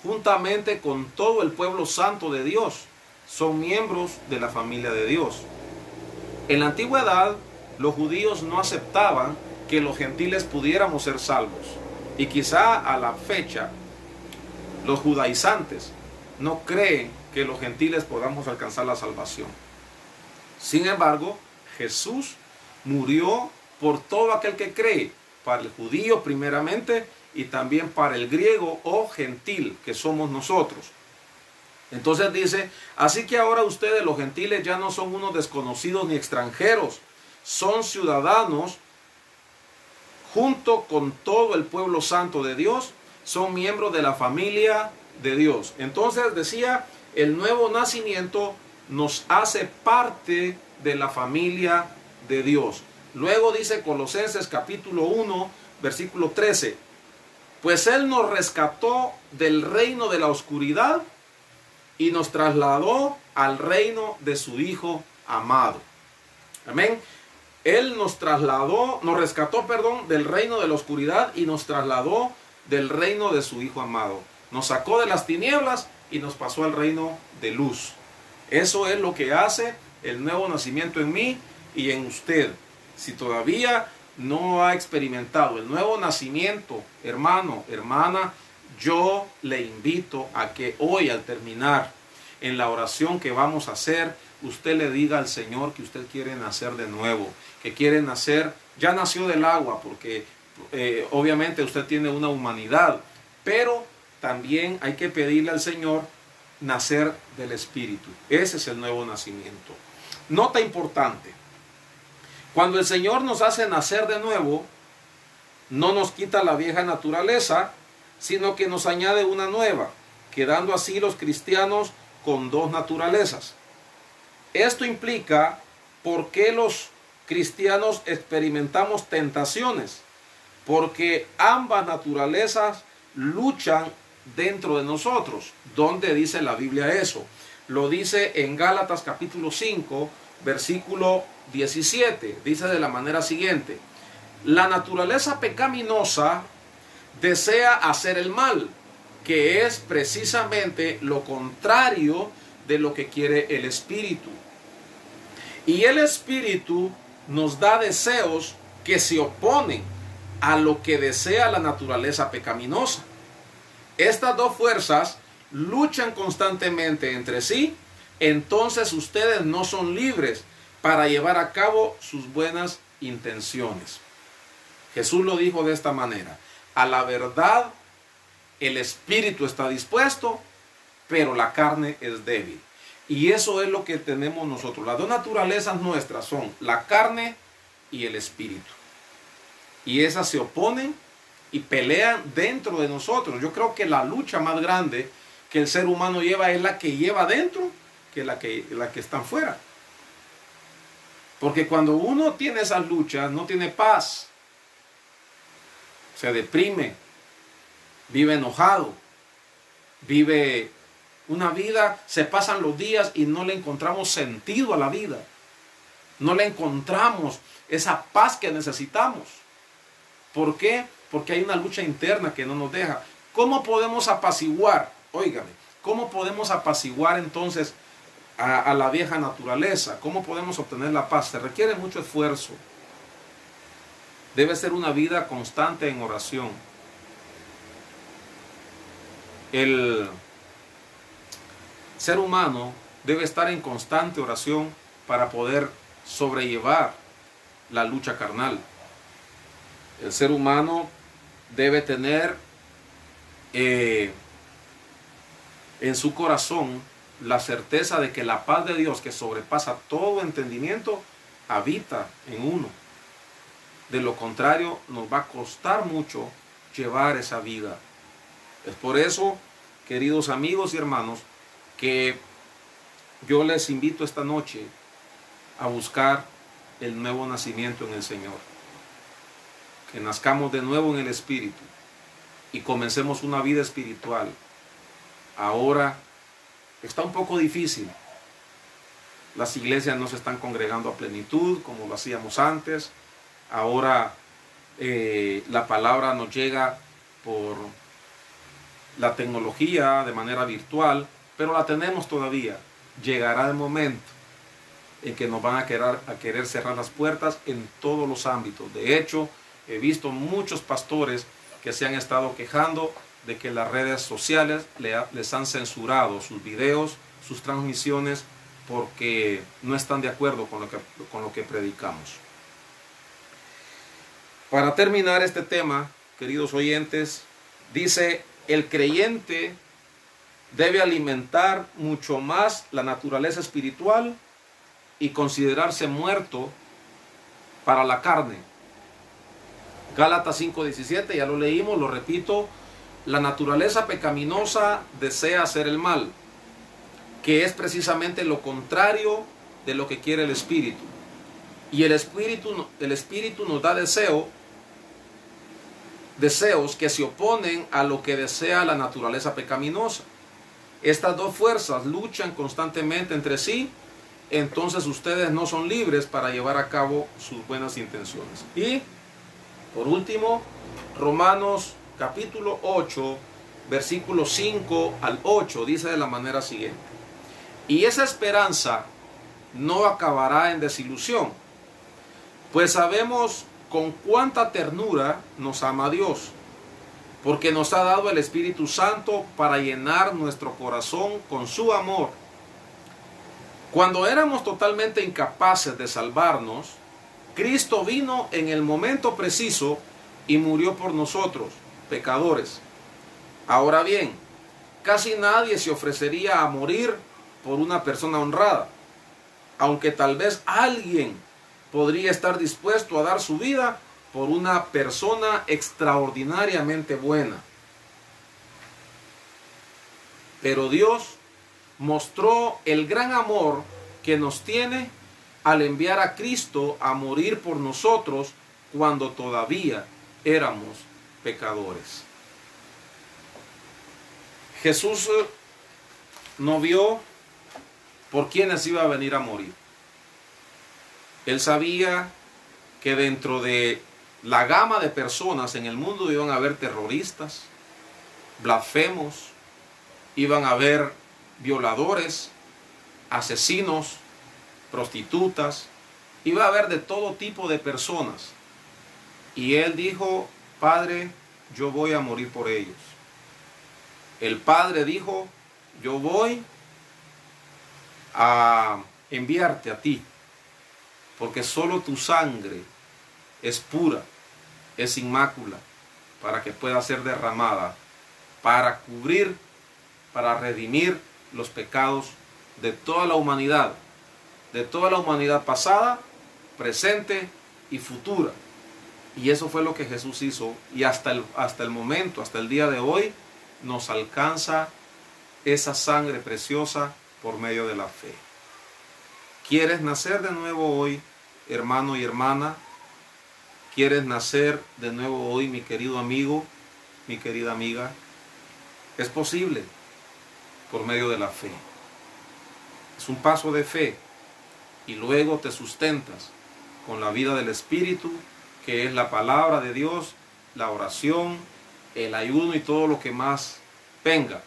juntamente con todo el pueblo santo de Dios, son miembros de la familia de Dios. En la antigüedad, los judíos no aceptaban que los gentiles pudiéramos ser salvos, y quizá a la fecha los judaizantes no creen que los gentiles podamos alcanzar la salvación. Sin embargo, Jesús murió por todo aquel que cree, para el judío primeramente y también para el griego o gentil, que somos nosotros. Entonces dice, así que ahora ustedes, los gentiles, ya no son unos desconocidos ni extranjeros, son ciudadanos junto con todo el pueblo santo de Dios, son miembros de la familia de Dios. Entonces decía, el nuevo nacimiento nos hace parte de la familia de Dios. Luego dice Colosenses capítulo 1, versículo 13, pues Él nos rescató del reino de la oscuridad y nos trasladó al reino de su Hijo amado. Amén. Él nos rescató, del reino de la oscuridad y nos trasladó del reino de su Hijo amado. Nos sacó de las tinieblas y nos pasó al reino de luz. Eso es lo que hace el nuevo nacimiento en mí y en usted. Si todavía no ha experimentado el nuevo nacimiento, hermano, hermana, yo le invito a que hoy, al terminar en la oración que vamos a hacer, usted le diga al Señor que usted quiere nacer de nuevo, que quiere nacer, ya nació del agua, porque obviamente usted tiene una humanidad, pero también hay que pedirle al Señor nacer del Espíritu. Ese es el nuevo nacimiento. Nota importante: cuando el Señor nos hace nacer de nuevo, no nos quita la vieja naturaleza, sino que nos añade una nueva, quedando así los cristianos con dos naturalezas. Esto implica por qué los cristianos experimentamos tentaciones, porque ambas naturalezas luchan dentro de nosotros. ¿Dónde dice la Biblia eso? Lo dice en Gálatas capítulo 5, versículo 17. Dice de la manera siguiente: la naturaleza pecaminosa desea hacer el mal, que es precisamente lo contrario de lo que quiere el Espíritu. Y el Espíritu nos da deseos que se oponen a lo que desea la naturaleza pecaminosa. Estas dos fuerzas luchan constantemente entre sí, entonces ustedes no son libres para llevar a cabo sus buenas intenciones. Jesús lo dijo de esta manera: a la verdad el espíritu está dispuesto, pero la carne es débil. Y eso es lo que tenemos nosotros. Las dos naturalezas nuestras son la carne y el espíritu. Y esas se oponen y pelean dentro de nosotros. Yo creo que la lucha más grande que el ser humano lleva es la que lleva dentro que la que está afuera. Porque cuando uno tiene esas luchas, no tiene paz, se deprime, vive enojado, vive una vida, se pasan los días y no le encontramos sentido a la vida. No le encontramos esa paz que necesitamos. ¿Por qué? Porque hay una lucha interna que no nos deja. ¿Cómo podemos apaciguar? Óigame, ¿cómo podemos apaciguar entonces a la vieja naturaleza? ¿Cómo podemos obtener la paz? Se requiere mucho esfuerzo. Debe ser una vida constante en oración. El ser humano debe estar en constante oración para poder sobrellevar la lucha carnal. El ser humano debe tener en su corazón la certeza de que la paz de Dios, que sobrepasa todo entendimiento, habita en uno. De lo contrario, nos va a costar mucho llevar esa vida. Es por eso, queridos amigos y hermanos, que yo les invito esta noche a buscar el nuevo nacimiento en el Señor. Que nazcamos de nuevo en el Espíritu y comencemos una vida espiritual. Ahora está un poco difícil. Las iglesias no se están congregando a plenitud como lo hacíamos antes. Ahora la palabra nos llega por la tecnología de manera virtual, pero la tenemos todavía. Llegará el momento en que nos van a querer cerrar las puertas en todos los ámbitos. De hecho, he visto muchos pastores que se han estado quejando de que las redes sociales les han censurado sus videos, sus transmisiones, porque no están de acuerdo con lo que predicamos. Para terminar este tema, queridos oyentes, dice: el creyente debe alimentar mucho más la naturaleza espiritual y considerarse muerto para la carne. Gálatas 5:17, ya lo leímos, lo repito: la naturaleza pecaminosa desea hacer el mal, que es precisamente lo contrario de lo que quiere el Espíritu. Y el Espíritu nos da deseos que se oponen a lo que desea la naturaleza pecaminosa. Estas dos fuerzas luchan constantemente entre sí, entonces ustedes no son libres para llevar a cabo sus buenas intenciones. Y, por último, Romanos capítulo 8, versículos 5 al 8, dice de la manera siguiente: y esa esperanza no acabará en desilusión, pues sabemos con cuánta ternura nos ama Dios, porque nos ha dado el Espíritu Santo para llenar nuestro corazón con su amor. Cuando éramos totalmente incapaces de salvarnos, Cristo vino en el momento preciso y murió por nosotros, pecadores. Ahora bien, casi nadie se ofrecería a morir por una persona honrada, aunque tal vez alguien podría estar dispuesto a dar su vida por una persona extraordinariamente buena. Pero Dios mostró el gran amor que nos tiene al enviar a Cristo a morir por nosotros cuando todavía éramos pecadores. Jesús no vio por quiénes iba a venir a morir. Él sabía que dentro de la gama de personas en el mundo iban a haber terroristas, blasfemos, iban a haber violadores, asesinos, prostitutas, iba a haber de todo tipo de personas. Y él dijo: Padre, yo voy a morir por ellos. El Padre dijo: yo voy a enviarte a ti, porque solo tu sangre es pura, es inmácula, para que pueda ser derramada, para cubrir, para redimir los pecados de toda la humanidad pasada, presente y futura. Y eso fue lo que Jesús hizo, y hasta el momento, hasta el día de hoy, nos alcanza esa sangre preciosa por medio de la fe. ¿Quieres nacer de nuevo hoy, hermano y hermana? ¿Quieres nacer de nuevo hoy, mi querido amigo, mi querida amiga? Es posible por medio de la fe. Es un paso de fe, y luego te sustentas con la vida del Espíritu, que es la palabra de Dios, la oración, el ayuno y todo lo que más venga.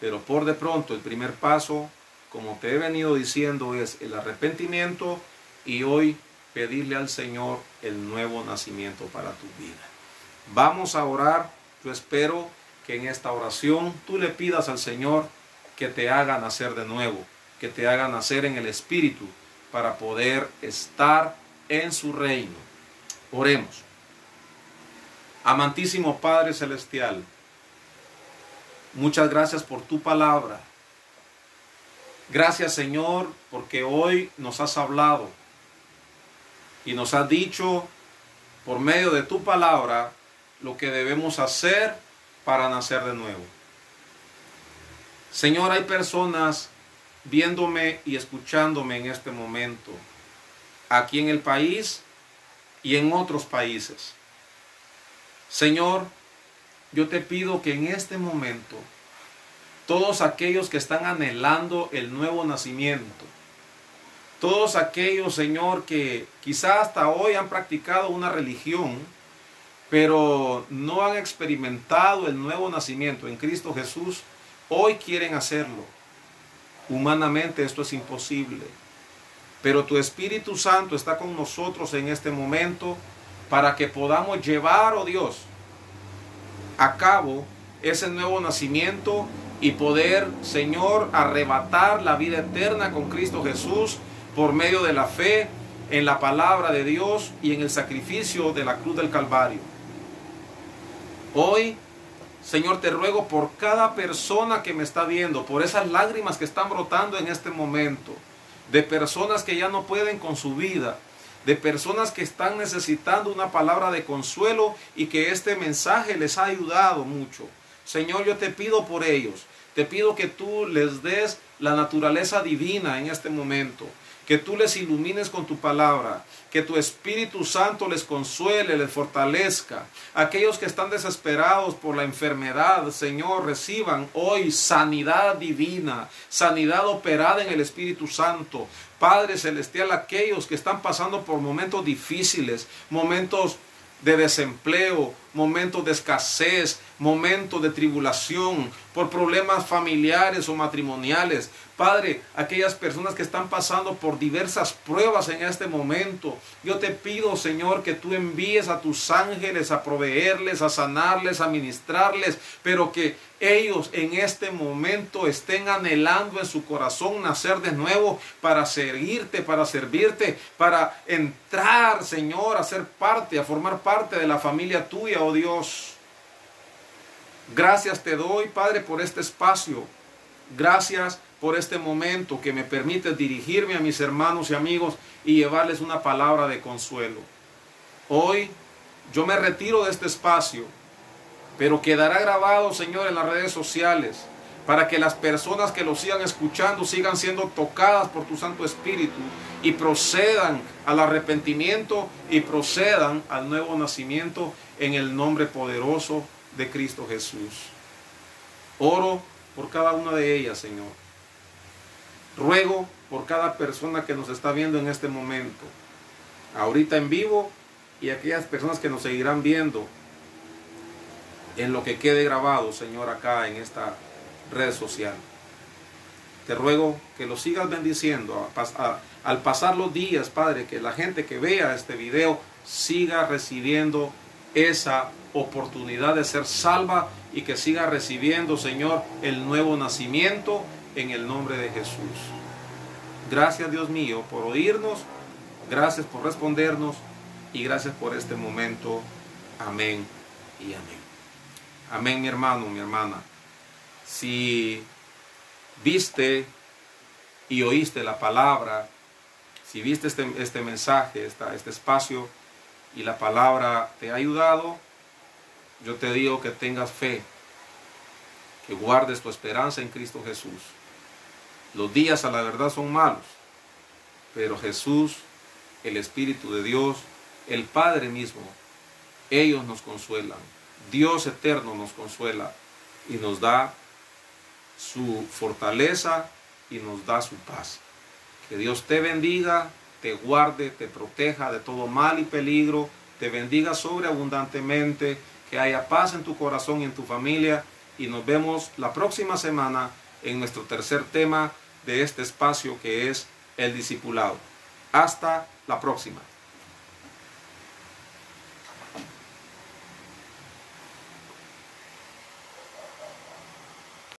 Pero por de pronto el primer paso, como te he venido diciendo, es el arrepentimiento, y hoy pedirle al Señor el nuevo nacimiento para tu vida. Vamos a orar. Yo espero que en esta oración tú le pidas al Señor que te haga nacer de nuevo, que te haga nacer en el Espíritu, para poder estar en su reino. Oremos. Amantísimo Padre Celestial, muchas gracias por tu palabra. Gracias, Señor, porque hoy nos has hablado y nos has dicho por medio de tu palabra lo que debemos hacer para nacer de nuevo. Señor, hay personas viéndome y escuchándome en este momento, aquí en el país y en otros países. Señor, yo te pido que en este momento todos aquellos que están anhelando el nuevo nacimiento, todos aquellos, Señor, que quizás hasta hoy han practicado una religión, pero no han experimentado el nuevo nacimiento en Cristo Jesús, hoy quieren hacerlo. Humanamente esto es imposible, pero tu Espíritu Santo está con nosotros en este momento para que podamos llevar, oh Dios, a cabo ese nuevo nacimiento y poder, Señor, arrebatar la vida eterna con Cristo Jesús por medio de la fe en la palabra de Dios y en el sacrificio de la cruz del Calvario. Hoy, Señor, te ruego por cada persona que me está viendo, por esas lágrimas que están brotando en este momento, de personas que ya no pueden con su vida, de personas que están necesitando una palabra de consuelo y que este mensaje les ha ayudado mucho. Señor, yo te pido por ellos, te pido que tú les des la naturaleza divina en este momento, que tú les ilumines con tu palabra, que tu Espíritu Santo les consuele, les fortalezca. Aquellos que están desesperados por la enfermedad, Señor, reciban hoy sanidad divina, sanidad operada en el Espíritu Santo. Padre Celestial, aquellos que están pasando por momentos difíciles, momentos de desempleo, momentos de escasez, momentos de tribulación, por problemas familiares o matrimoniales. Padre, aquellas personas que están pasando por diversas pruebas en este momento, yo te pido, Señor, que tú envíes a tus ángeles a proveerles, a sanarles, a ministrarles, pero que ellos en este momento estén anhelando en su corazón nacer de nuevo para seguirte, para servirte, para entrar, Señor, a ser parte, a formar parte de la familia tuya, oh Dios. Gracias te doy, Padre, por este espacio. Gracias por este momento que me permite dirigirme a mis hermanos y amigos y llevarles una palabra de consuelo. Hoy yo me retiro de este espacio, pero quedará grabado, Señor, en las redes sociales para que las personas que lo sigan escuchando sigan siendo tocadas por tu Santo Espíritu y procedan al arrepentimiento y procedan al nuevo nacimiento en el nombre poderoso de Cristo Jesús. Oro por cada una de ellas, Señor. Ruego por cada persona que nos está viendo en este momento, ahorita en vivo, y aquellas personas que nos seguirán viendo en lo que quede grabado, Señor, acá en esta red social. Te ruego que lo sigas bendiciendo al pasar los días, Padre, que la gente que vea este video siga recibiendo esa oportunidad de ser salva y que siga recibiendo, Señor, el nuevo nacimiento en el nombre de Jesús. Gracias, Dios mío, por oírnos, gracias por respondernos y gracias por este momento. Amén y amén. Amén, mi hermano, mi hermana. Si viste y oíste la palabra, si viste este mensaje, este espacio, y la palabra te ha ayudado, yo te digo que tengas fe, que guardes tu esperanza en Cristo Jesús. Los días a la verdad son malos, pero Jesús, el Espíritu de Dios, el Padre mismo, ellos nos consuelan. Dios eterno nos consuela y nos da su fortaleza y nos da su paz. Que Dios te bendiga, te guarde, te proteja de todo mal y peligro, te bendiga sobreabundantemente, que haya paz en tu corazón y en tu familia, y nos vemos la próxima semana en nuestro tercer tema de este espacio, que es el discipulado. Hasta la próxima.